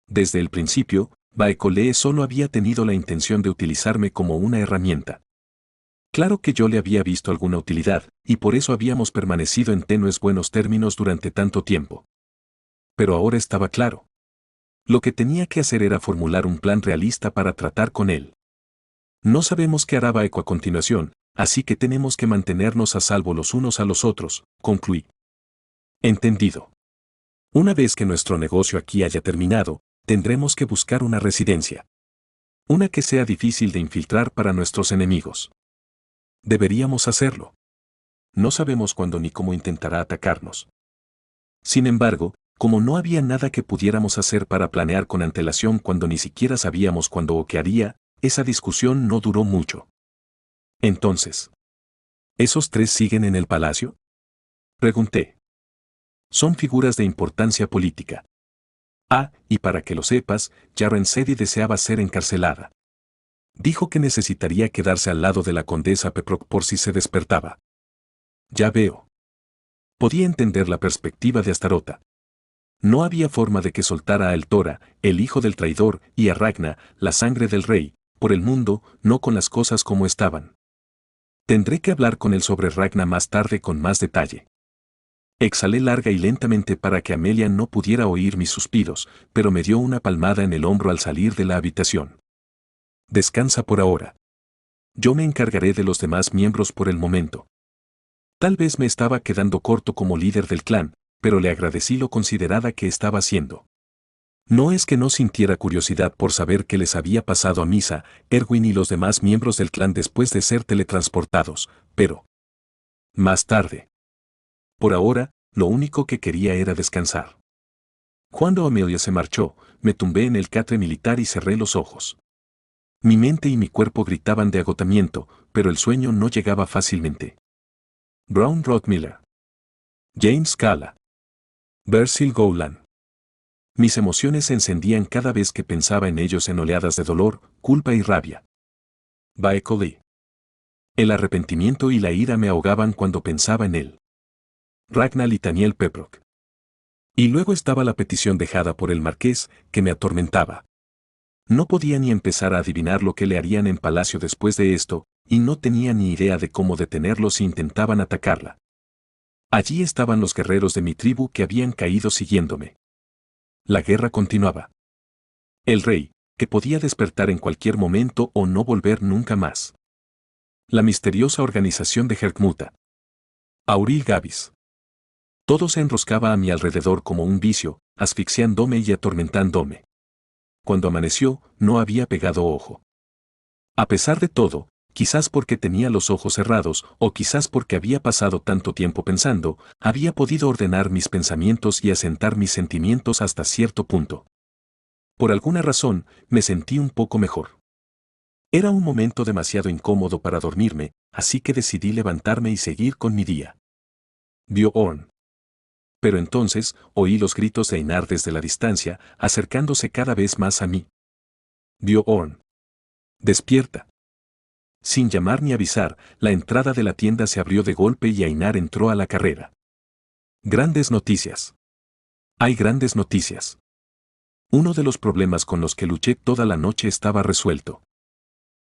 Desde el principio, Baeko Lee solo había tenido la intención de utilizarme como una herramienta. Claro que yo le había visto alguna utilidad, y por eso habíamos permanecido en tenues buenos términos durante tanto tiempo. Pero ahora estaba claro. Lo que tenía que hacer era formular un plan realista para tratar con él. No sabemos qué hará Baeko a continuación, así que tenemos que mantenernos a salvo los unos a los otros, concluí. Entendido. Una vez que nuestro negocio aquí haya terminado, tendremos que buscar una residencia. Una que sea difícil de infiltrar para nuestros enemigos. Deberíamos hacerlo. No sabemos cuándo ni cómo intentará atacarnos. Sin embargo, Como no había nada que pudiéramos hacer para planear con antelación cuando ni siquiera sabíamos cuándo o qué haría, esa discusión no duró mucho. Entonces, ¿esos tres siguen en el palacio? Pregunté. Son figuras de importancia política. Ah, y para que lo sepas, Jaren Sedi deseaba ser encarcelada. Dijo que necesitaría quedarse al lado de la condesa Peproc por si se despertaba. Ya veo. Podía entender la perspectiva de Astarota. No había forma de que soltara a Eltora, el hijo del traidor, y a Ragna, la sangre del rey, por el mundo, no con las cosas como estaban. Tendré que hablar con él sobre Ragna más tarde con más detalle. Exhalé larga y lentamente para que Amelia no pudiera oír mis suspiros, pero me dio una palmada en el hombro al salir de la habitación. Descansa por ahora. Yo me encargaré de los demás miembros por el momento. Tal vez me estaba quedando corto como líder del clan, pero le agradecí lo considerada que estaba haciendo. No es que no sintiera curiosidad por saber qué les había pasado a Misa, Erwin y los demás miembros del clan después de ser teletransportados, pero más tarde. Por ahora, lo único que quería era descansar. Cuando Amelia se marchó, me tumbé en el catre militar y cerré los ojos. Mi mente y mi cuerpo gritaban de agotamiento, pero el sueño no llegaba fácilmente. Brown Rothmiller. James Cala. Basil Gowland. Mis emociones se encendían cada vez que pensaba en ellos en oleadas de dolor, culpa y rabia. Baekoli. El arrepentimiento y la ira me ahogaban cuando pensaba en él. Ragnar y Daniel Peproc. Y luego estaba la petición dejada por el marqués, que me atormentaba. No podía ni empezar a adivinar lo que le harían en palacio después de esto, y no tenía ni idea de cómo detenerlos si intentaban atacarla. Allí estaban los guerreros de mi tribu que habían caído siguiéndome. La guerra continuaba. El rey, que podía despertar en cualquier momento o no volver nunca más. La misteriosa organización de Herkmuta. Auril Gavis. Todo se enroscaba a mi alrededor como un vicio, asfixiándome y atormentándome. Cuando amaneció, no había pegado ojo. A pesar de todo, quizás porque tenía los ojos cerrados o quizás porque había pasado tanto tiempo pensando, había podido ordenar mis pensamientos y asentar mis sentimientos hasta cierto punto. Por alguna razón, me sentí un poco mejor. Era un momento demasiado incómodo para dormirme, así que decidí levantarme y seguir con mi día. Vio Orn. Pero entonces, oí los gritos de Einar desde la distancia, acercándose cada vez más a mí. Vio Orn. Despierta. Sin llamar ni avisar, la entrada de la tienda se abrió de golpe y Einar entró a la carrera. Grandes noticias. Hay grandes noticias. Uno de los problemas con los que luché toda la noche estaba resuelto.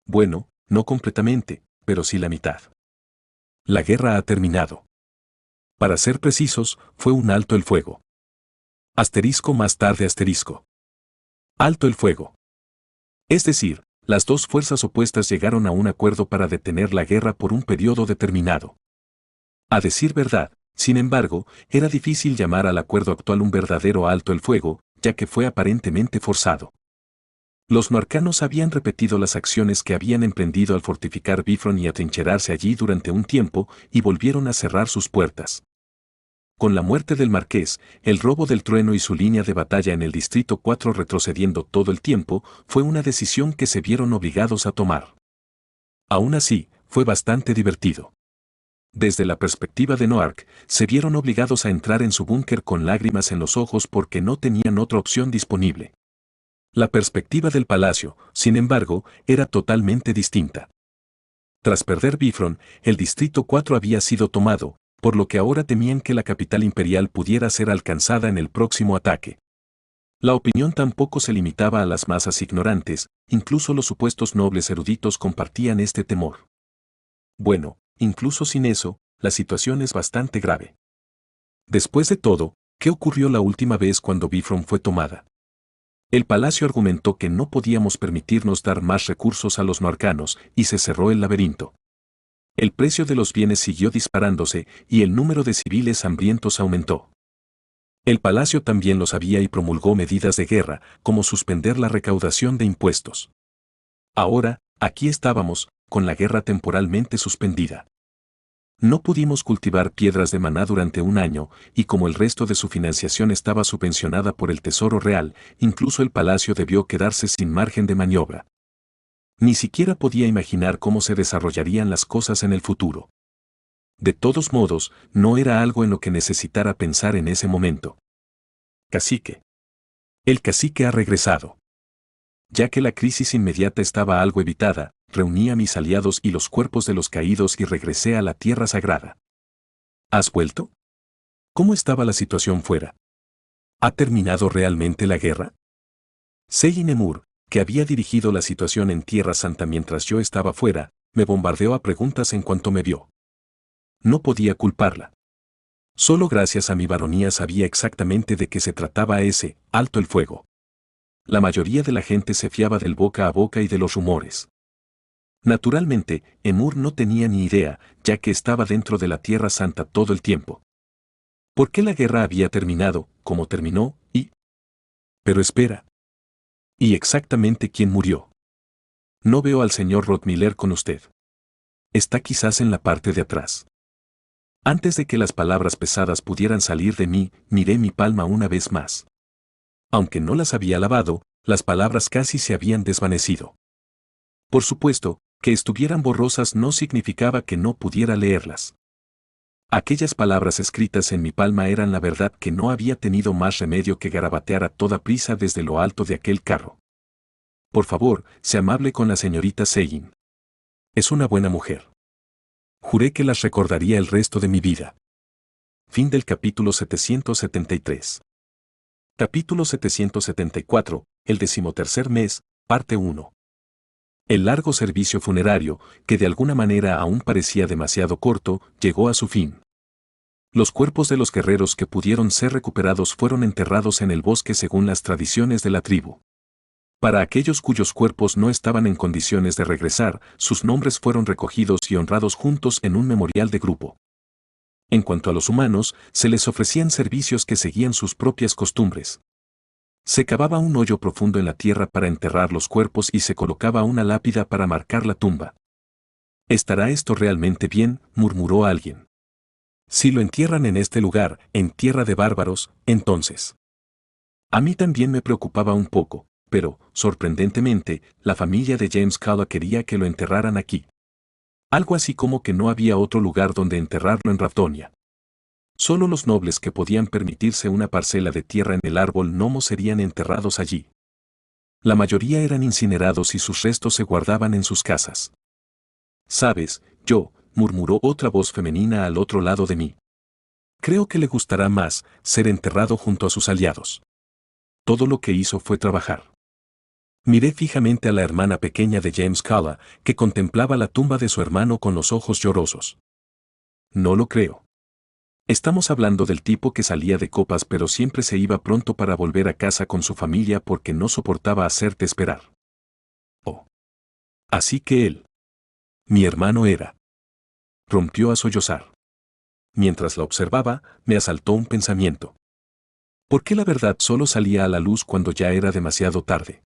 Bueno, no completamente, pero sí la mitad. La guerra ha terminado. Para ser precisos, fue un alto el fuego. Asterisco más tarde asterisco. Alto el fuego. Es decir, las dos fuerzas opuestas llegaron a un acuerdo para detener la guerra por un periodo determinado. A decir verdad, sin embargo, era difícil llamar al acuerdo actual un verdadero alto el fuego, ya que fue aparentemente forzado. Los noarcanos habían repetido las acciones que habían emprendido al fortificar Bifron y atrincherarse allí durante un tiempo, y volvieron a cerrar sus puertas. Con la muerte del marqués, el robo del trueno y su línea de batalla en el Distrito 4 retrocediendo todo el tiempo, fue una decisión que se vieron obligados a tomar. Aún así, fue bastante divertido. Desde la perspectiva de Noark, se vieron obligados a entrar en su búnker con lágrimas en los ojos porque no tenían otra opción disponible. La perspectiva del palacio, sin embargo, era totalmente distinta. Tras perder Bifron, el Distrito 4 había sido tomado, por lo que ahora temían que la capital imperial pudiera ser alcanzada en el próximo ataque. La opinión tampoco se limitaba a las masas ignorantes, incluso los supuestos nobles eruditos compartían este temor. Bueno, incluso sin eso, la situación es bastante grave. Después de todo, ¿qué ocurrió la última vez cuando Bifron fue tomada? El palacio argumentó que no podíamos permitirnos dar más recursos a los noarcanos y se cerró el laberinto. El precio de los bienes siguió disparándose y el número de civiles hambrientos aumentó. El palacio también lo sabía y promulgó medidas de guerra, como suspender la recaudación de impuestos. Ahora, aquí estábamos, con la guerra temporalmente suspendida. No pudimos cultivar piedras de maná durante un año, y como el resto de su financiación estaba subvencionada por el Tesoro Real, incluso el palacio debió quedarse sin margen de maniobra. Ni siquiera podía imaginar cómo se desarrollarían las cosas en el futuro. De todos modos, no era algo en lo que necesitara pensar en ese momento. Cacique. El cacique ha regresado. Ya que la crisis inmediata estaba algo evitada, reuní a mis aliados y los cuerpos de los caídos y regresé a la tierra sagrada. ¿Has vuelto? ¿Cómo estaba la situación fuera? ¿Ha terminado realmente la guerra? Seyi Nemur, que había dirigido la situación en Tierra Santa mientras yo estaba fuera, me bombardeó a preguntas en cuanto me vio. No podía culparla. Solo gracias a mi baronía sabía exactamente de qué se trataba ese alto el fuego. La mayoría de la gente se fiaba del boca a boca y de los rumores. Naturalmente, Emur no tenía ni idea, ya que estaba dentro de la Tierra Santa todo el tiempo. ¿Por qué la guerra había terminado, como terminó, y...? Pero espera. ¿Y exactamente quién murió? No veo al señor Rothmiller con usted. Está quizás en la parte de atrás. Antes de que las palabras pesadas pudieran salir de mí, miré mi palma una vez más. Aunque no las había lavado, las palabras casi se habían desvanecido. Por supuesto, que estuvieran borrosas no significaba que no pudiera leerlas. Aquellas palabras escritas en mi palma eran la verdad que no había tenido más remedio que garabatear a toda prisa desde lo alto de aquel carro. Por favor, sea amable con la señorita Seguin. Es una buena mujer. Juré que las recordaría el resto de mi vida. Fin del capítulo 773. Capítulo 774, el 13º mes, parte 1. El largo servicio funerario, que de alguna manera aún parecía demasiado corto, llegó a su fin. Los cuerpos de los guerreros que pudieron ser recuperados fueron enterrados en el bosque según las tradiciones de la tribu. Para aquellos cuyos cuerpos no estaban en condiciones de regresar, sus nombres fueron recogidos y honrados juntos en un memorial de grupo. En cuanto a los humanos, se les ofrecían servicios que seguían sus propias costumbres. Se cavaba un hoyo profundo en la tierra para enterrar los cuerpos y se colocaba una lápida para marcar la tumba. ¿Estará esto realmente bien?, murmuró alguien. Si lo entierran en este lugar, en tierra de bárbaros, entonces. A mí también me preocupaba un poco, pero, sorprendentemente, la familia de James Calla quería que lo enterraran aquí. Algo así como que no había otro lugar donde enterrarlo en Ravdonia. Solo los nobles que podían permitirse una parcela de tierra en el árbol gnomo serían enterrados allí. La mayoría eran incinerados y sus restos se guardaban en sus casas. ¿Sabes, yo?, murmuró otra voz femenina al otro lado de mí. Creo que le gustará más ser enterrado junto a sus aliados. Todo lo que hizo fue trabajar. Miré fijamente a la hermana pequeña de James Calla, que contemplaba la tumba de su hermano con los ojos llorosos. No lo creo. Estamos hablando del tipo que salía de copas pero siempre se iba pronto para volver a casa con su familia porque no soportaba hacerte esperar. Oh. Así que él. Mi hermano era. Rompió a sollozar. Mientras la observaba, me asaltó un pensamiento. ¿Por qué la verdad solo salía a la luz cuando ya era demasiado tarde?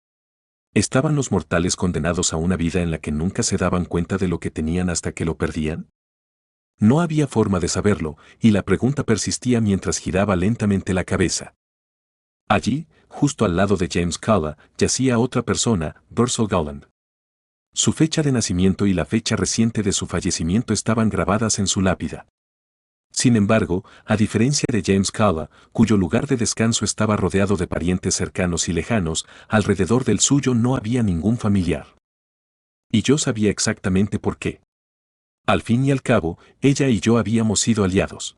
¿Estaban los mortales condenados a una vida en la que nunca se daban cuenta de lo que tenían hasta que lo perdían? No había forma de saberlo, y la pregunta persistía mientras giraba lentamente la cabeza. Allí, justo al lado de James Calla, yacía otra persona, Bursell Gowland. Su fecha de nacimiento y la fecha reciente de su fallecimiento estaban grabadas en su lápida. Sin embargo, a diferencia de James Calla, cuyo lugar de descanso estaba rodeado de parientes cercanos y lejanos, alrededor del suyo no había ningún familiar. Y yo sabía exactamente por qué. Al fin y al cabo, ella y yo habíamos sido aliados.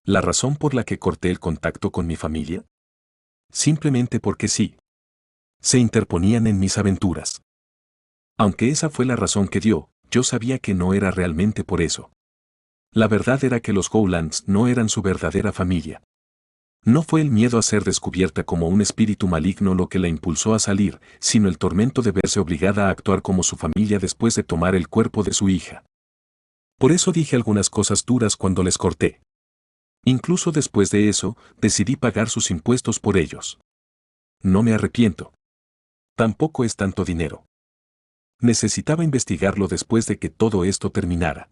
¿La razón por la que corté el contacto con mi familia? Simplemente porque sí. Se interponían en mis aventuras. Aunque esa fue la razón que dio, yo sabía que no era realmente por eso. La verdad era que los Gowlands no eran su verdadera familia. No fue el miedo a ser descubierta como un espíritu maligno lo que la impulsó a salir, sino el tormento de verse obligada a actuar como su familia después de tomar el cuerpo de su hija. Por eso dije algunas cosas duras cuando les corté. Incluso después de eso, decidí pagar sus impuestos por ellos. No me arrepiento. Tampoco es tanto dinero. Necesitaba investigarlo después de que todo esto terminara.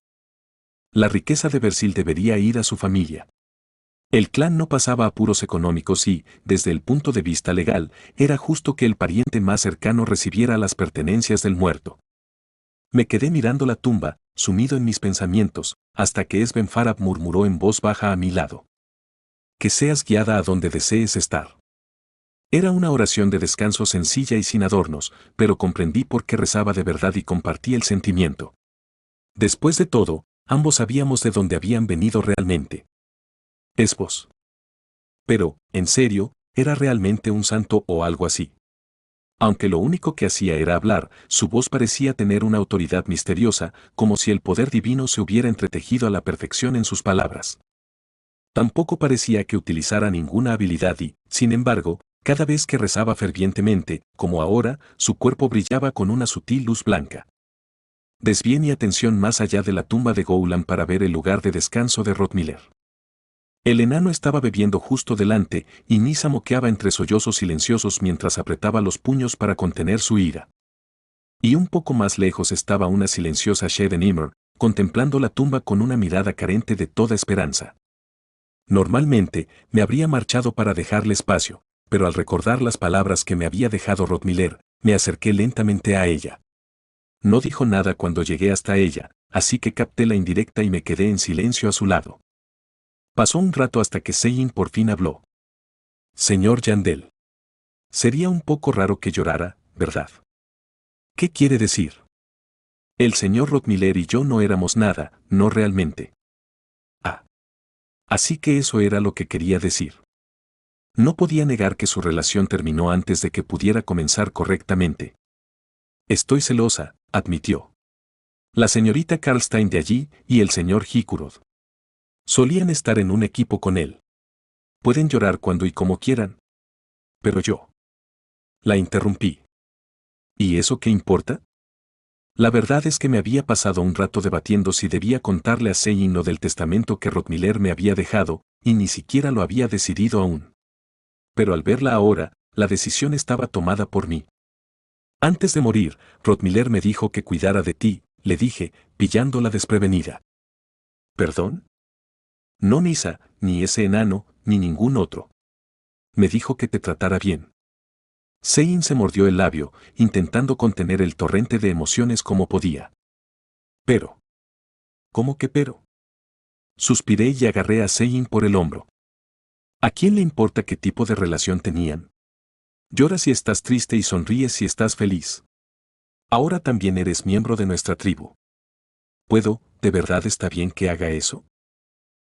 La riqueza de Versil debería ir a su familia. El clan no pasaba apuros económicos y, desde el punto de vista legal, era justo que el pariente más cercano recibiera las pertenencias del muerto. Me quedé mirando la tumba, sumido en mis pensamientos, hasta que Esbenfarab murmuró en voz baja a mi lado. Que seas guiada a donde desees estar. Era una oración de descanso sencilla y sin adornos, pero comprendí por qué rezaba de verdad y compartí el sentimiento. Después de todo, ambos sabíamos de dónde habían venido realmente. Esbos. Pero, en serio, ¿era realmente un santo o algo así? Aunque lo único que hacía era hablar, su voz parecía tener una autoridad misteriosa, como si el poder divino se hubiera entretejido a la perfección en sus palabras. Tampoco parecía que utilizara ninguna habilidad y, sin embargo, cada vez que rezaba fervientemente, como ahora, su cuerpo brillaba con una sutil luz blanca. Desvié mi atención más allá de la tumba de Goulan para ver el lugar de descanso de Rotmiller. El enano estaba bebiendo justo delante, y Nisa moqueaba entre sollozos silenciosos mientras apretaba los puños para contener su ira. Y un poco más lejos estaba una silenciosa Shedenimer, contemplando la tumba con una mirada carente de toda esperanza. Normalmente, me habría marchado para dejarle espacio, pero al recordar las palabras que me había dejado Rotmiller, me acerqué lentamente a ella. No dijo nada cuando llegué hasta ella, así que capté la indirecta y me quedé en silencio a su lado. Pasó un rato hasta que Sein por fin habló. Señor Yandel. Sería un poco raro que llorara, ¿verdad? ¿Qué quiere decir? El señor Rotmiller y yo no éramos nada, no realmente. Ah. Así que eso era lo que quería decir. No podía negar que su relación terminó antes de que pudiera comenzar correctamente. Estoy celosa, admitió. La señorita Karlstein de allí y el señor Hikurod. Solían estar en un equipo con él. Pueden llorar cuando y como quieran. Pero yo. La interrumpí. ¿Y eso qué importa? La verdad es que me había pasado un rato debatiendo si debía contarle a Sein lo del testamento que Rotmiller me había dejado, y ni siquiera lo había decidido aún. Pero al verla ahora, la decisión estaba tomada por mí. Antes de morir, Rotmiller me dijo que cuidara de ti, le dije, pillándola desprevenida. ¿Perdón? No Nisa, ni ese enano, ni ningún otro. Me dijo que te tratara bien. Sein se mordió el labio, intentando contener el torrente de emociones como podía. Pero. ¿Cómo que pero? Suspiré y agarré a Sein por el hombro. ¿A quién le importa qué tipo de relación tenían? Lloras si estás triste y sonríes si estás feliz. Ahora también eres miembro de nuestra tribu. ¿Puedo, de verdad está bien que haga eso?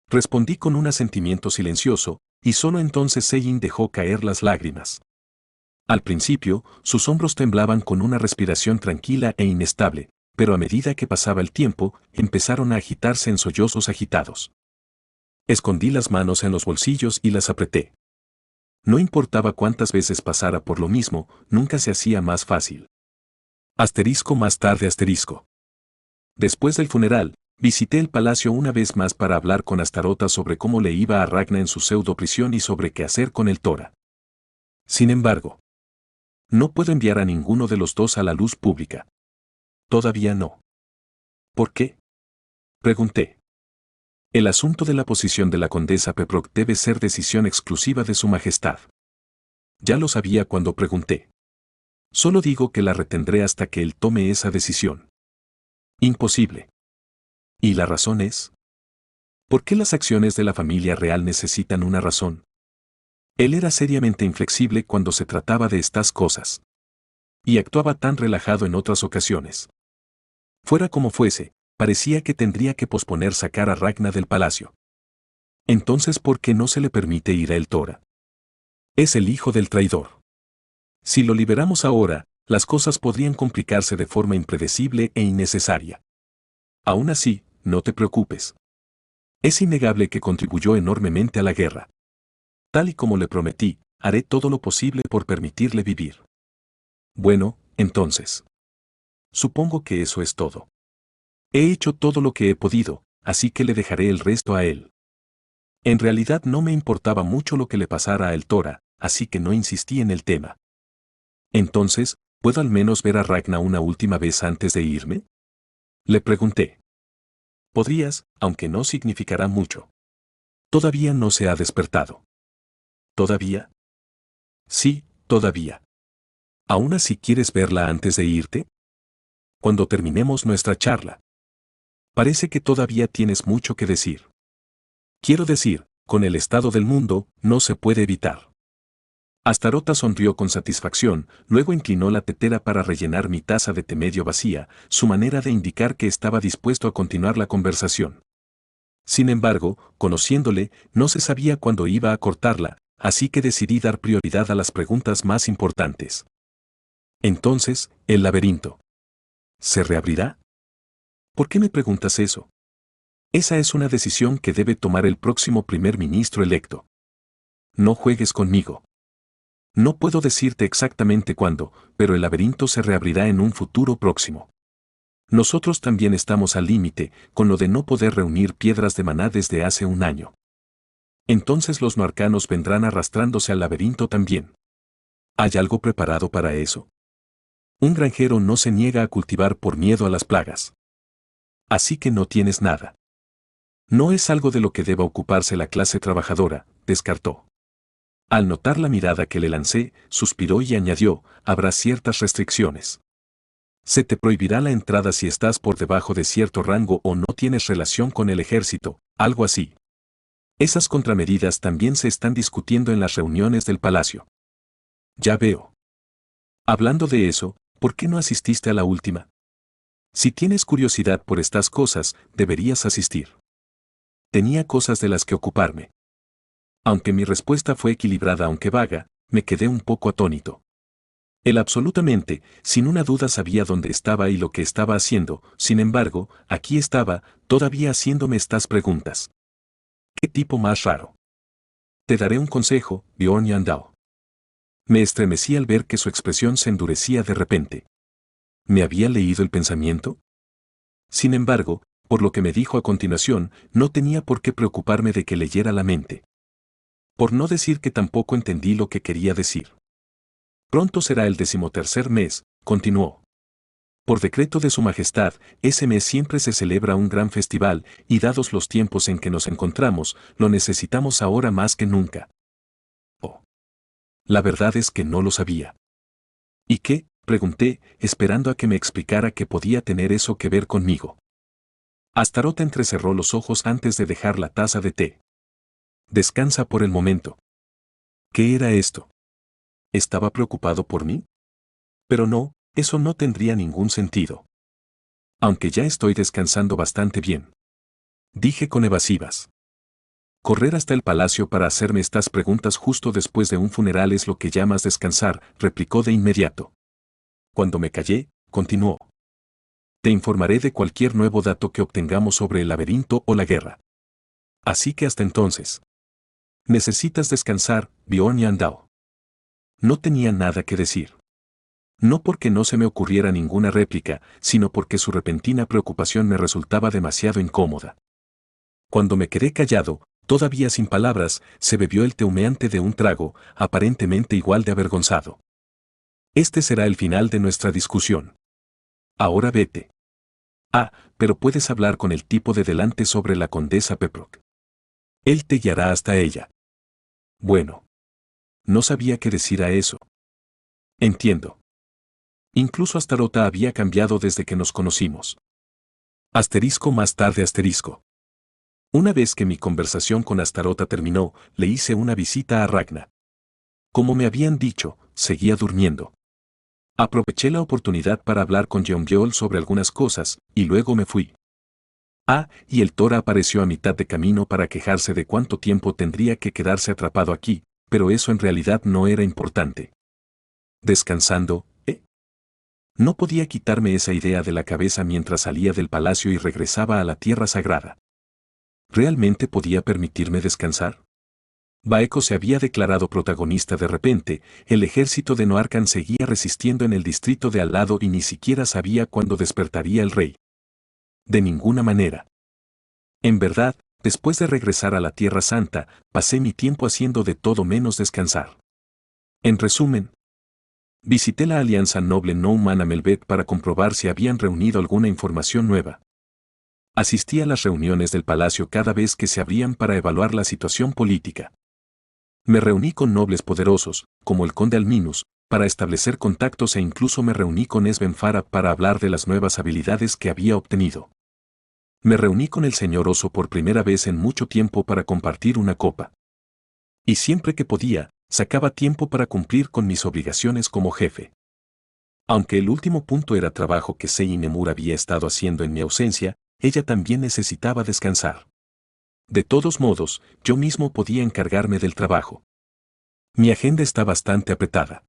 Respondí con un asentimiento silencioso, y solo entonces Sein dejó caer las lágrimas. Al principio, sus hombros temblaban con una respiración tranquila e inestable, pero a medida que pasaba el tiempo, empezaron a agitarse en sollozos agitados. Escondí las manos en los bolsillos y las apreté. No importaba cuántas veces pasara por lo mismo, nunca se hacía más fácil. Asterisco más tarde asterisco. Después del funeral, visité el palacio una vez más para hablar con Astarota sobre cómo le iba a Ragna en su pseudo prisión y sobre qué hacer con el Tora. Sin embargo, no puedo enviar a ninguno de los dos a la luz pública. Todavía no. ¿Por qué? Pregunté. El asunto de la posición de la condesa Pembroke debe ser decisión exclusiva de su majestad. Ya lo sabía cuando pregunté. Solo digo que la retendré hasta que él tome esa decisión. Imposible. ¿Y la razón es? ¿Por qué las acciones de la familia real necesitan una razón? Él era seriamente inflexible cuando se trataba de estas cosas. Y actuaba tan relajado en otras ocasiones. Fuera como fuese, parecía que tendría que posponer sacar a Ragna del palacio. Entonces, ¿por qué no se le permite ir a El Tora? Es el hijo del traidor. Si lo liberamos ahora, las cosas podrían complicarse de forma impredecible e innecesaria. Aún así, no te preocupes. Es innegable que contribuyó enormemente a la guerra. Tal y como le prometí, haré todo lo posible por permitirle vivir. Bueno, entonces. Supongo que eso es todo. He hecho todo lo que he podido, así que le dejaré el resto a él. En realidad no me importaba mucho lo que le pasara a El Tora, así que no insistí en el tema. Entonces, ¿puedo al menos ver a Ragna una última vez antes de irme? Le pregunté. Podrías, aunque no significará mucho. Todavía no se ha despertado. ¿Todavía? Sí, todavía. ¿Aún así quieres verla antes de irte? Cuando terminemos nuestra charla. Parece que todavía tienes mucho que decir. Quiero decir, con el estado del mundo, no se puede evitar. Astarota sonrió con satisfacción, luego inclinó la tetera para rellenar mi taza de té medio vacía, su manera de indicar que estaba dispuesto a continuar la conversación. Sin embargo, conociéndole, no se sabía cuándo iba a cortarla, así que decidí dar prioridad a las preguntas más importantes. Entonces, el laberinto. ¿Se reabrirá? ¿Por qué me preguntas eso? Esa es una decisión que debe tomar el próximo primer ministro electo. No juegues conmigo. No puedo decirte exactamente cuándo, pero el laberinto se reabrirá en un futuro próximo. Nosotros también estamos al límite, con lo de no poder reunir piedras de maná desde hace un año. Entonces los noarcanos vendrán arrastrándose al laberinto también. ¿Hay algo preparado para eso? Un granjero no se niega a cultivar por miedo a las plagas. Así que no tienes nada. No es algo de lo que deba ocuparse la clase trabajadora, descartó. Al notar la mirada que le lancé, suspiró y añadió, habrá ciertas restricciones. Se te prohibirá la entrada si estás por debajo de cierto rango o no tienes relación con el ejército, algo así. Esas contramedidas también se están discutiendo en las reuniones del palacio. Ya veo. Hablando de eso, ¿por qué no asististe a la última? Si tienes curiosidad por estas cosas, deberías asistir. Tenía cosas de las que ocuparme. Aunque mi respuesta fue equilibrada aunque vaga, me quedé un poco atónito. Él absolutamente, sin una duda sabía dónde estaba y lo que estaba haciendo, sin embargo, aquí estaba, todavía haciéndome estas preguntas. ¿Qué tipo más raro? Te daré un consejo, Bjorn Yandao. Me estremecí al ver que su expresión se endurecía de repente. ¿Me había leído el pensamiento? Sin embargo, por lo que me dijo a continuación, no tenía por qué preocuparme de que leyera la mente. Por no decir que tampoco entendí lo que quería decir. Pronto será el 13º mes, continuó. Por decreto de Su Majestad, ese mes siempre se celebra un gran festival, y dados los tiempos en que nos encontramos, lo necesitamos ahora más que nunca. Oh. La verdad es que no lo sabía. ¿Y qué? Pregunté, esperando a que me explicara qué podía tener eso que ver conmigo. Astarota entrecerró los ojos antes de dejar la taza de té. Descansa por el momento. ¿Qué era esto? ¿Estaba preocupado por mí? Pero no, eso no tendría ningún sentido. Aunque ya estoy descansando bastante bien. Dije con evasivas. Correr hasta el palacio para hacerme estas preguntas justo después de un funeral es lo que llamas descansar, replicó de inmediato. Cuando me callé, continuó. Te informaré de cualquier nuevo dato que obtengamos sobre el laberinto o la guerra. Así que hasta entonces. Necesitas descansar, Bjorn Yandao. No tenía nada que decir. No porque no se me ocurriera ninguna réplica, sino porque su repentina preocupación me resultaba demasiado incómoda. Cuando me quedé callado, todavía sin palabras, se bebió el té humeante de un trago, aparentemente igual de avergonzado. Este será el final de nuestra discusión. Ahora vete. Ah, pero puedes hablar con el tipo de delante sobre la condesa Pembroke. Él te guiará hasta ella. Bueno. No sabía qué decir a eso. Entiendo. Incluso Astarota había cambiado desde que nos conocimos. Asterisco más tarde asterisco. Una vez que mi conversación con Astarota terminó, le hice una visita a Ragna. Como me habían dicho, seguía durmiendo. Aproveché la oportunidad para hablar con Yeonbyeol sobre algunas cosas, y luego me fui. Ah, y el Tora apareció a mitad de camino para quejarse de cuánto tiempo tendría que quedarse atrapado aquí, pero eso en realidad no era importante. Descansando, ¿eh? No podía quitarme esa idea de la cabeza mientras salía del palacio y regresaba a la tierra sagrada. ¿Realmente podía permitirme descansar? Baeko se había declarado protagonista de repente, el ejército de Noarcan seguía resistiendo en el distrito de al lado y ni siquiera sabía cuándo despertaría el rey. De ninguna manera. En verdad, después de regresar a la Tierra Santa, pasé mi tiempo haciendo de todo menos descansar. En resumen, visité la Alianza Noble No Humana Melvet para comprobar si habían reunido alguna información nueva. Asistí a las reuniones del palacio cada vez que se abrían para evaluar la situación política. Me reuní con nobles poderosos, como el conde Alminus, para establecer contactos e incluso me reuní con Esbenfara para hablar de las nuevas habilidades que había obtenido. Me reuní con el señor Oso por primera vez en mucho tiempo para compartir una copa. Y siempre que podía, sacaba tiempo para cumplir con mis obligaciones como jefe. Aunque el último punto era trabajo que Sei Nemura había estado haciendo en mi ausencia, ella también necesitaba descansar. De todos modos, yo mismo podía encargarme del trabajo. Mi agenda está bastante apretada.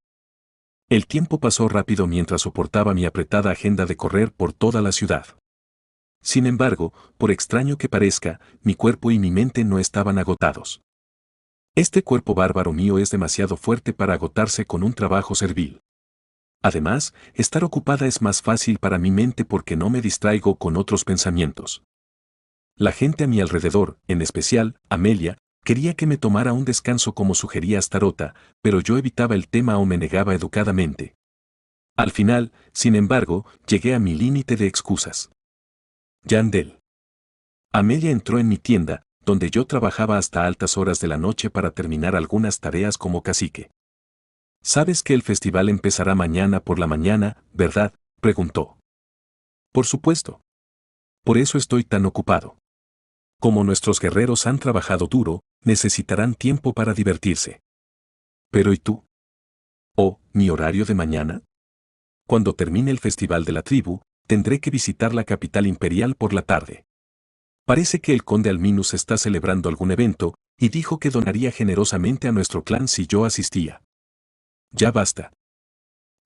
El tiempo pasó rápido mientras soportaba mi apretada agenda de correr por toda la ciudad. Sin embargo, por extraño que parezca, mi cuerpo y mi mente no estaban agotados. Este cuerpo bárbaro mío es demasiado fuerte para agotarse con un trabajo servil. Además, estar ocupada es más fácil para mi mente porque no me distraigo con otros pensamientos. La gente a mi alrededor, en especial, Amelia, quería que me tomara un descanso como sugería Astarota, pero yo evitaba el tema o me negaba educadamente. Al final, sin embargo, llegué a mi límite de excusas. Yandel. Amelia entró en mi tienda, donde yo trabajaba hasta altas horas de la noche para terminar algunas tareas como cacique. ¿Sabes que el festival empezará mañana por la mañana, verdad?, preguntó. Por supuesto. Por eso estoy tan ocupado. Como nuestros guerreros han trabajado duro, necesitarán tiempo para divertirse. ¿Pero y tú? ¿O mi horario de mañana? Cuando termine el festival de la tribu, tendré que visitar la capital imperial por la tarde. Parece que el conde Alminus está celebrando algún evento, y dijo que donaría generosamente a nuestro clan si yo asistía. Ya basta.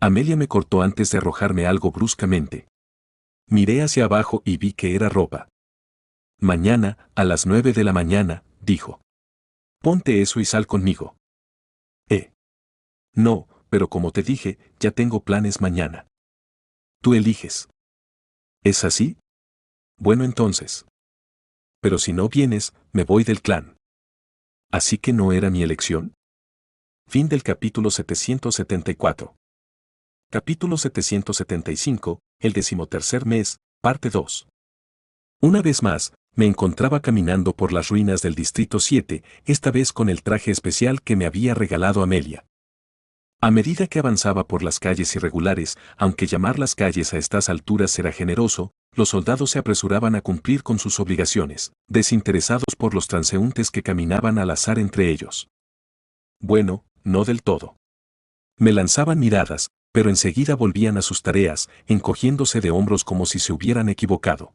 Amelia me cortó antes de arrojarme algo bruscamente. Miré hacia abajo y vi que era ropa. Mañana, a las 9 de la mañana, dijo. Ponte eso y sal conmigo. No, pero como te dije, ya tengo planes mañana. Tú eliges. ¿Es así? Bueno entonces. Pero si no vienes, me voy del clan. ¿Así que no era mi elección? Fin del capítulo 774. Capítulo 775, el 13º mes, parte 2. Una vez más, me encontraba caminando por las ruinas del Distrito 7, esta vez con el traje especial que me había regalado Amelia. A medida que avanzaba por las calles irregulares, aunque llamar las calles a estas alturas era generoso, los soldados se apresuraban a cumplir con sus obligaciones, desinteresados por los transeúntes que caminaban al azar entre ellos. Bueno, no del todo. Me lanzaban miradas, pero enseguida volvían a sus tareas, encogiéndose de hombros como si se hubieran equivocado.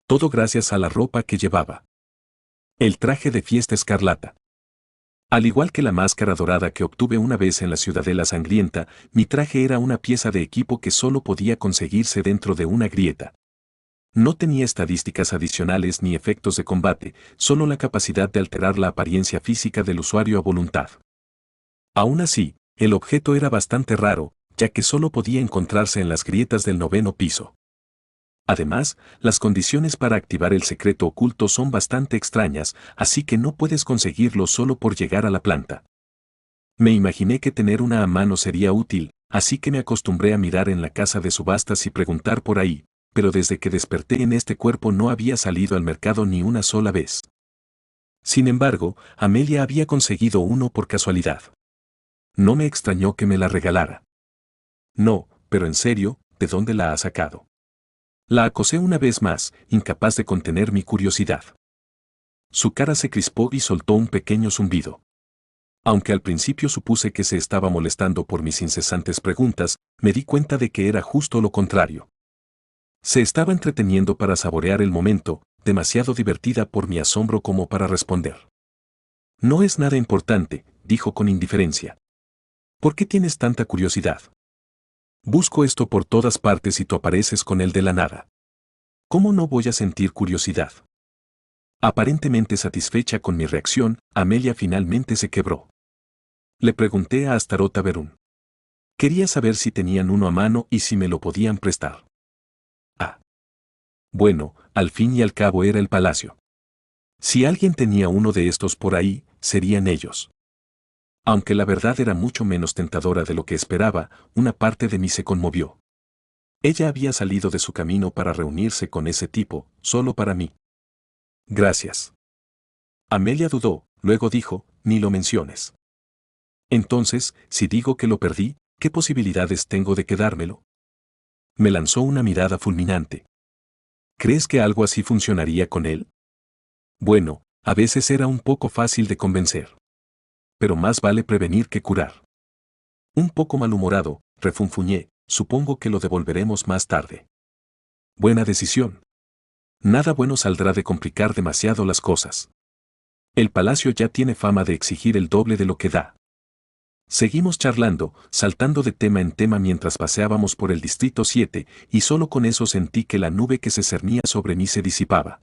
Todo gracias a la ropa que llevaba. El traje de fiesta escarlata. Al igual que la máscara dorada que obtuve una vez en la Ciudadela Sangrienta, mi traje era una pieza de equipo que solo podía conseguirse dentro de una grieta. No tenía estadísticas adicionales ni efectos de combate, solo la capacidad de alterar la apariencia física del usuario a voluntad. Aún así, el objeto era bastante raro, ya que solo podía encontrarse en las grietas del 9º piso. Además, las condiciones para activar el secreto oculto son bastante extrañas, así que no puedes conseguirlo solo por llegar a la planta. Me imaginé que tener una a mano sería útil, así que me acostumbré a mirar en la casa de subastas y preguntar por ahí, pero desde que desperté en este cuerpo no había salido al mercado ni una sola vez. Sin embargo, Amelia había conseguido uno por casualidad. No me extrañó que me la regalara. No, pero en serio, ¿de dónde la ha sacado? La acosé una vez más, incapaz de contener mi curiosidad. Su cara se crispó y soltó un pequeño zumbido. Aunque al principio supuse que se estaba molestando por mis incesantes preguntas, me di cuenta de que era justo lo contrario. Se estaba entreteniendo para saborear el momento, demasiado divertida por mi asombro como para responder. No es nada importante, dijo con indiferencia. ¿Por qué tienes tanta curiosidad? Busco esto por todas partes y tú apareces con él de la nada. ¿Cómo no voy a sentir curiosidad? Aparentemente satisfecha con mi reacción, Amelia finalmente se quebró. Le pregunté a Astarota Verún. Quería saber si tenían uno a mano y si me lo podían prestar. Ah. Bueno, al fin y al cabo era el palacio. Si alguien tenía uno de estos por ahí, serían ellos. Aunque la verdad era mucho menos tentadora de lo que esperaba, una parte de mí se conmovió. Ella había salido de su camino para reunirse con ese tipo, solo para mí. Gracias. Amelia dudó, luego dijo, ni lo menciones. Entonces, si digo que lo perdí, ¿qué posibilidades tengo de quedármelo? Me lanzó una mirada fulminante. ¿Crees que algo así funcionaría con él? Bueno, a veces era un poco fácil de convencer. Pero más vale prevenir que curar. Un poco malhumorado, refunfuñé, supongo que lo devolveremos más tarde. Buena decisión. Nada bueno saldrá de complicar demasiado las cosas. El palacio ya tiene fama de exigir el doble de lo que da. Seguimos charlando, saltando de tema en tema mientras paseábamos por el distrito 7, y solo con eso sentí que la nube que se cernía sobre mí se disipaba.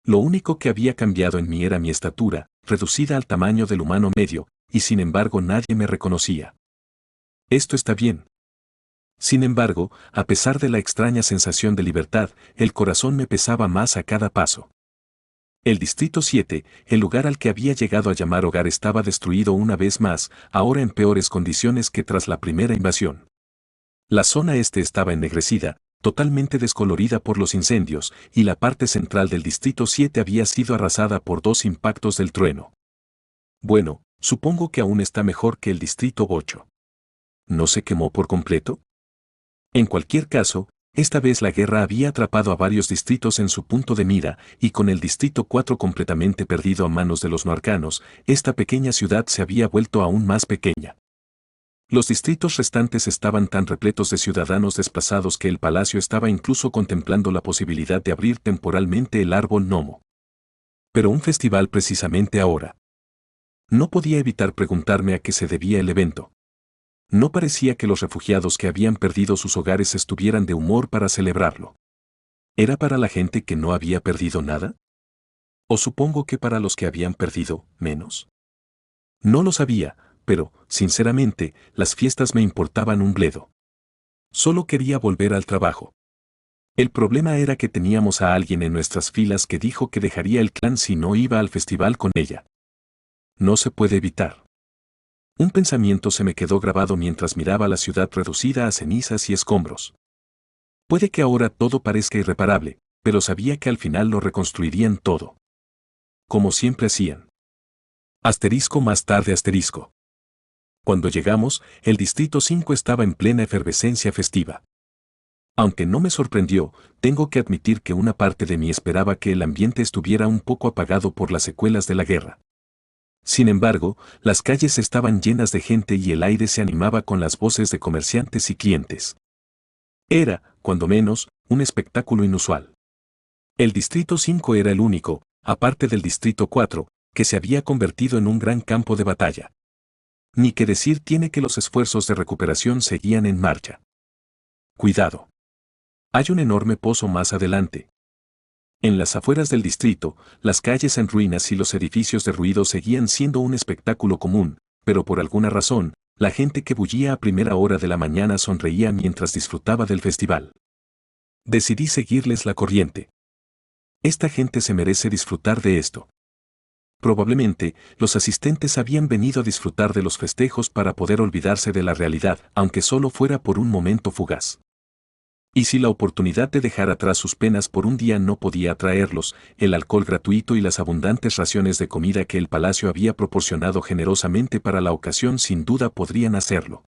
Lo único que había cambiado en mí era mi estatura, reducida al tamaño del humano medio, y sin embargo nadie me reconocía. Esto está bien. Sin embargo, a pesar de la extraña sensación de libertad, el corazón me pesaba más a cada paso. El Distrito 7, el lugar al que había llegado a llamar hogar, estaba destruido una vez más, ahora en peores condiciones que tras la primera invasión. La zona este estaba ennegrecida, totalmente descolorida por los incendios, y la parte central del Distrito 7 había sido arrasada por 2 impactos del trueno. Bueno, supongo que aún está mejor que el Distrito 8. ¿No se quemó por completo? En cualquier caso, esta vez la guerra había atrapado a varios distritos en su punto de mira, y con el Distrito 4 completamente perdido a manos de los noarcanos, esta pequeña ciudad se había vuelto aún más pequeña. Los distritos restantes estaban tan repletos de ciudadanos desplazados que el palacio estaba incluso contemplando la posibilidad de abrir temporalmente el árbol gnomo. Pero un festival precisamente ahora. No podía evitar preguntarme a qué se debía el evento. No parecía que los refugiados que habían perdido sus hogares estuvieran de humor para celebrarlo. ¿Era para la gente que no había perdido nada? ¿O supongo que para los que habían perdido menos? No lo sabía, pero, sinceramente, las fiestas me importaban un bledo. Solo quería volver al trabajo. El problema era que teníamos a alguien en nuestras filas que dijo que dejaría el clan si no iba al festival con ella. No se puede evitar. Un pensamiento se me quedó grabado mientras miraba la ciudad reducida a cenizas y escombros. Puede que ahora todo parezca irreparable, pero sabía que al final lo reconstruirían todo. Como siempre hacían. Asterisco más tarde asterisco. Cuando llegamos, el Distrito 5 estaba en plena efervescencia festiva. Aunque no me sorprendió, tengo que admitir que una parte de mí esperaba que el ambiente estuviera un poco apagado por las secuelas de la guerra. Sin embargo, las calles estaban llenas de gente y el aire se animaba con las voces de comerciantes y clientes. Era, cuando menos, un espectáculo inusual. El Distrito 5 era el único, aparte del Distrito 4, que se había convertido en un gran campo de batalla. Ni que decir tiene que los esfuerzos de recuperación seguían en marcha. Cuidado. Hay un enorme pozo más adelante. En las afueras del distrito, las calles en ruinas y los edificios derruidos seguían siendo un espectáculo común, pero por alguna razón, la gente que bullía a primera hora de la mañana sonreía mientras disfrutaba del festival. Decidí seguirles la corriente. Esta gente se merece disfrutar de esto. Probablemente, los asistentes habían venido a disfrutar de los festejos para poder olvidarse de la realidad, aunque solo fuera por un momento fugaz. Y si la oportunidad de dejar atrás sus penas por un día no podía atraerlos, el alcohol gratuito y las abundantes raciones de comida que el palacio había proporcionado generosamente para la ocasión sin duda podrían hacerlo.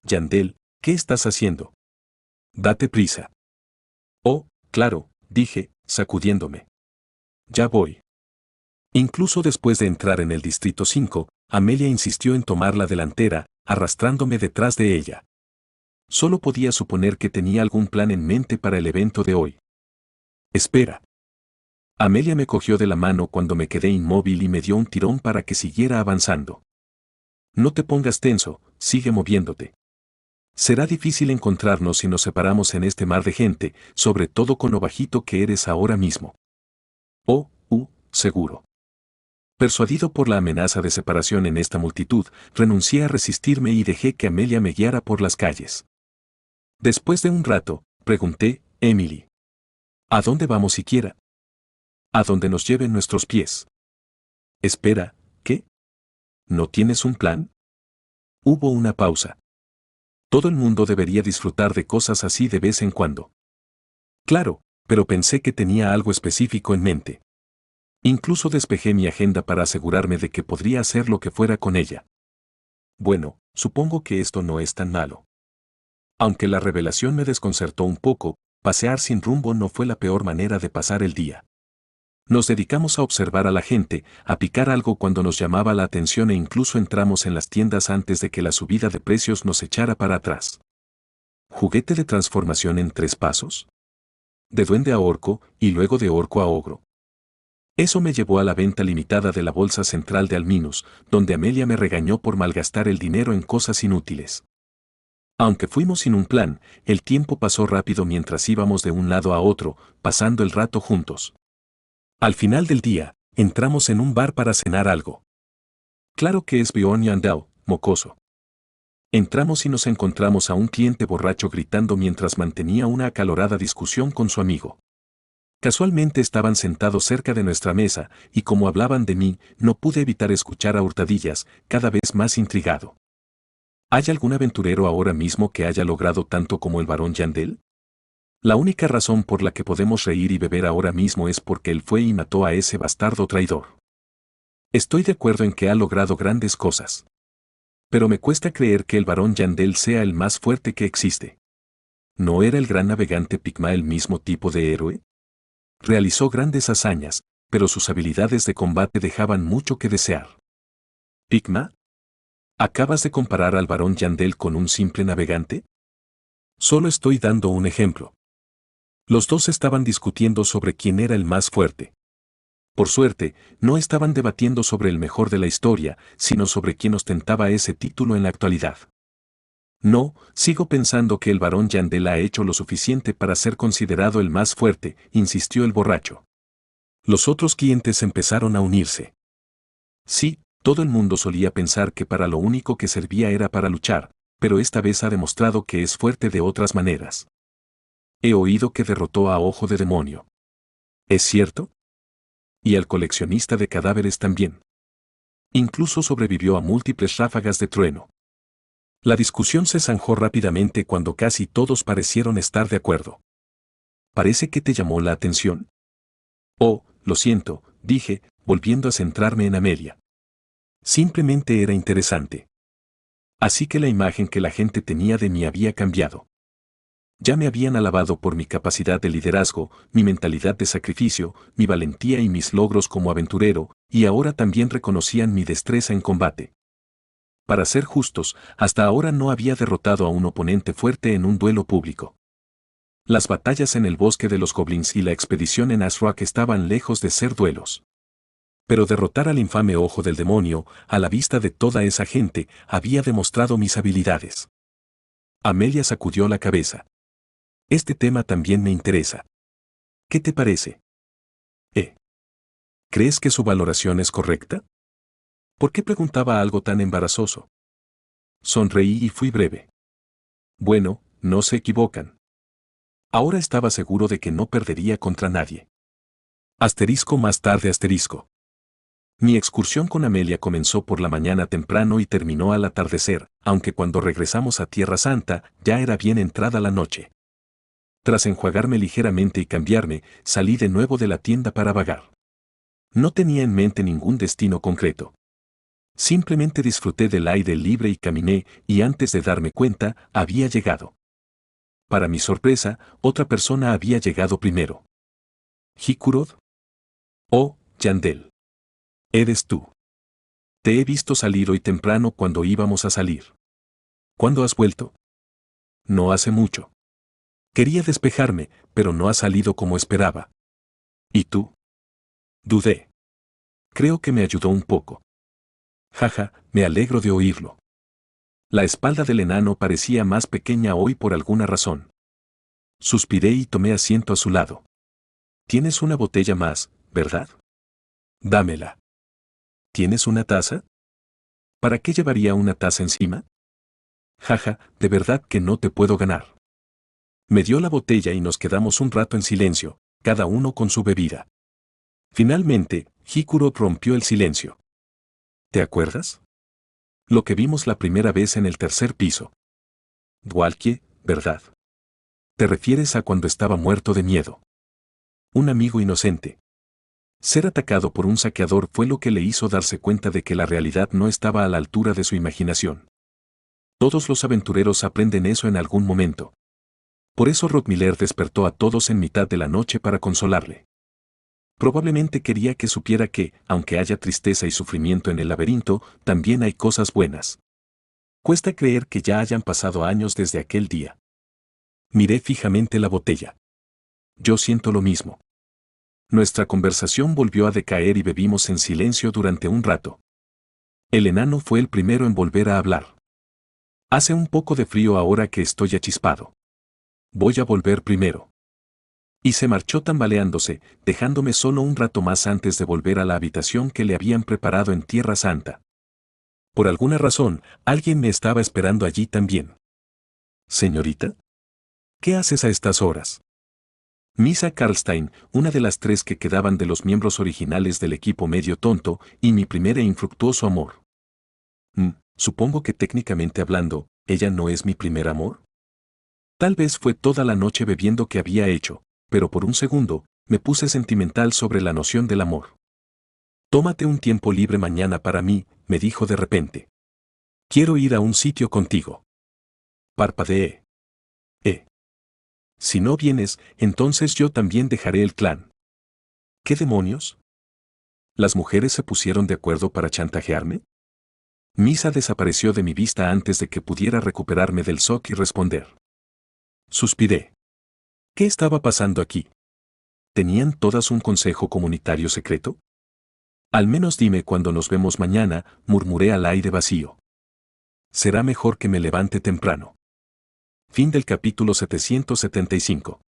Yandel, ¿qué estás haciendo? Date prisa. Oh, claro, dije, sacudiéndome. Ya voy. Incluso después de entrar en el Distrito 5, Amelia insistió en tomar la delantera, arrastrándome detrás de ella. Solo podía suponer que tenía algún plan en mente para el evento de hoy. Espera. Amelia me cogió de la mano cuando me quedé inmóvil y me dio un tirón para que siguiera avanzando. No te pongas tenso, sigue moviéndote. Será difícil encontrarnos si nos separamos en este mar de gente, sobre todo con lo bajito que eres ahora mismo. Oh, seguro. Persuadido por la amenaza de separación en esta multitud, renuncié a resistirme y dejé que Amelia me guiara por las calles. Después de un rato, pregunté, Emily. ¿A dónde vamos siquiera? A donde nos lleven nuestros pies. Espera, ¿qué? ¿No tienes un plan? Hubo una pausa. Todo el mundo debería disfrutar de cosas así de vez en cuando. Claro, pero pensé que tenía algo específico en mente. Incluso despejé mi agenda para asegurarme de que podría hacer lo que fuera con ella. Bueno, supongo que esto no es tan malo. Aunque la revelación me desconcertó un poco, pasear sin rumbo no fue la peor manera de pasar el día. Nos dedicamos a observar a la gente, a picar algo cuando nos llamaba la atención e incluso entramos en las tiendas antes de que la subida de precios nos echara para atrás. ¿Juguete de transformación en 3 pasos? De duende a orco y luego de orco a ogro. Eso me llevó a la venta limitada de la bolsa central de Alminus, donde Amelia me regañó por malgastar el dinero en cosas inútiles. Aunque fuimos sin un plan, el tiempo pasó rápido mientras íbamos de un lado a otro, pasando el rato juntos. Al final del día, entramos en un bar para cenar algo. Claro que es Bjorn Yandel, mocoso. Entramos y nos encontramos a un cliente borracho gritando mientras mantenía una acalorada discusión con su amigo. Casualmente estaban sentados cerca de nuestra mesa, y como hablaban de mí, no pude evitar escuchar a hurtadillas, cada vez más intrigado. ¿Hay algún aventurero ahora mismo que haya logrado tanto como el barón Yandel? La única razón por la que podemos reír y beber ahora mismo es porque él fue y mató a ese bastardo traidor. Estoy de acuerdo en que ha logrado grandes cosas. Pero me cuesta creer que el barón Yandel sea el más fuerte que existe. ¿No era el gran navegante Pigma el mismo tipo de héroe? Realizó grandes hazañas, pero sus habilidades de combate dejaban mucho que desear. ¿Pigma? ¿Acabas de comparar al barón Yandel con un simple navegante? Solo estoy dando un ejemplo. Los dos estaban discutiendo sobre quién era el más fuerte. Por suerte, no estaban debatiendo sobre el mejor de la historia, sino sobre quién ostentaba ese título en la actualidad. No, sigo pensando que el barón Yandel ha hecho lo suficiente para ser considerado el más fuerte, insistió el borracho. Los otros clientes empezaron a unirse. Sí, todo el mundo solía pensar que para lo único que servía era para luchar, pero esta vez ha demostrado que es fuerte de otras maneras. He oído que derrotó a Ojo de Demonio. ¿Es cierto? Y al coleccionista de cadáveres también. Incluso sobrevivió a múltiples ráfagas de trueno. La discusión se zanjó rápidamente cuando casi todos parecieron estar de acuerdo. ¿Parece que te llamó la atención? Oh, lo siento, dije, volviendo a centrarme en Amelia. Simplemente era interesante. Así que la imagen que la gente tenía de mí había cambiado. Ya me habían alabado por mi capacidad de liderazgo, mi mentalidad de sacrificio, mi valentía y mis logros como aventurero, y ahora también reconocían mi destreza en combate. Para ser justos, hasta ahora no había derrotado a un oponente fuerte en un duelo público. Las batallas en el bosque de los goblins y la expedición en Azrock estaban lejos de ser duelos. Pero derrotar al infame Ojo del Demonio, a la vista de toda esa gente, había demostrado mis habilidades. Amelia sacudió la cabeza. Este tema también me interesa. ¿Qué te parece? ¿Crees que su valoración es correcta? ¿Por qué preguntaba algo tan embarazoso? Sonreí y fui breve. Bueno, no se equivocan. Ahora estaba seguro de que no perdería contra nadie. Asterisco más tarde asterisco. Mi excursión con Amelia comenzó por la mañana temprano y terminó al atardecer, aunque cuando regresamos a Tierra Santa ya era bien entrada la noche. Tras enjuagarme ligeramente y cambiarme, salí de nuevo de la tienda para vagar. No tenía en mente ningún destino concreto. Simplemente disfruté del aire libre y caminé, y antes de darme cuenta, había llegado. Para mi sorpresa, otra persona había llegado primero. ¿Hikurod? Oh, Yandel. Eres tú. Te he visto salir hoy temprano cuando íbamos a salir. ¿Cuándo has vuelto? No hace mucho. Quería despejarme, pero no ha salido como esperaba. ¿Y tú? Dudé. Creo que me ayudó un poco. Jaja, me alegro de oírlo. La espalda del enano parecía más pequeña hoy por alguna razón. Suspiré y tomé asiento a su lado. Tienes una botella más, ¿verdad? Dámela. ¿Tienes una taza? ¿Para qué llevaría una taza encima? Jaja, de verdad que no te puedo ganar. Me dio la botella y nos quedamos un rato en silencio, cada uno con su bebida. Finalmente, Hikuro rompió el silencio. ¿Te acuerdas? Lo que vimos la primera vez en el tercer piso. Dwalkie, ¿verdad? ¿Te refieres a cuando estaba muerto de miedo? Un amigo inocente. Ser atacado por un saqueador fue lo que le hizo darse cuenta de que la realidad no estaba a la altura de su imaginación. Todos los aventureros aprenden eso en algún momento. Por eso Rottmeiler despertó a todos en mitad de la noche para consolarle. Probablemente quería que supiera que, aunque haya tristeza y sufrimiento en el laberinto, también hay cosas buenas. Cuesta creer que ya hayan pasado años desde aquel día. Miré fijamente la botella. Yo siento lo mismo. Nuestra conversación volvió a decaer y bebimos en silencio durante un rato. El enano fue el primero en volver a hablar. Hace un poco de frío ahora que estoy achispado. Voy a volver primero. Y se marchó tambaleándose, dejándome solo un rato más antes de volver a la habitación que le habían preparado en Tierra Santa. Por alguna razón, alguien me estaba esperando allí también. ¿Señorita? ¿Qué haces a estas horas? Misa Karlstein, una de las 3 que quedaban de los miembros originales del equipo medio tonto, y mi primer e infructuoso amor. Supongo que técnicamente hablando, ¿ella no es mi primer amor? Tal vez fue toda la noche bebiendo que había hecho, pero por un segundo, me puse sentimental sobre la noción del amor. Tómate un tiempo libre mañana para mí, me dijo de repente. Quiero ir a un sitio contigo. Parpadeé. Si no vienes, entonces yo también dejaré el clan. ¿Qué demonios? ¿Las mujeres se pusieron de acuerdo para chantajearme? Misa desapareció de mi vista antes de que pudiera recuperarme del shock y responder. Suspiré. ¿Qué estaba pasando aquí? ¿Tenían todas un consejo comunitario secreto? Al menos dime cuando nos vemos mañana, murmuré al aire vacío. Será mejor que me levante temprano. Fin del capítulo 775.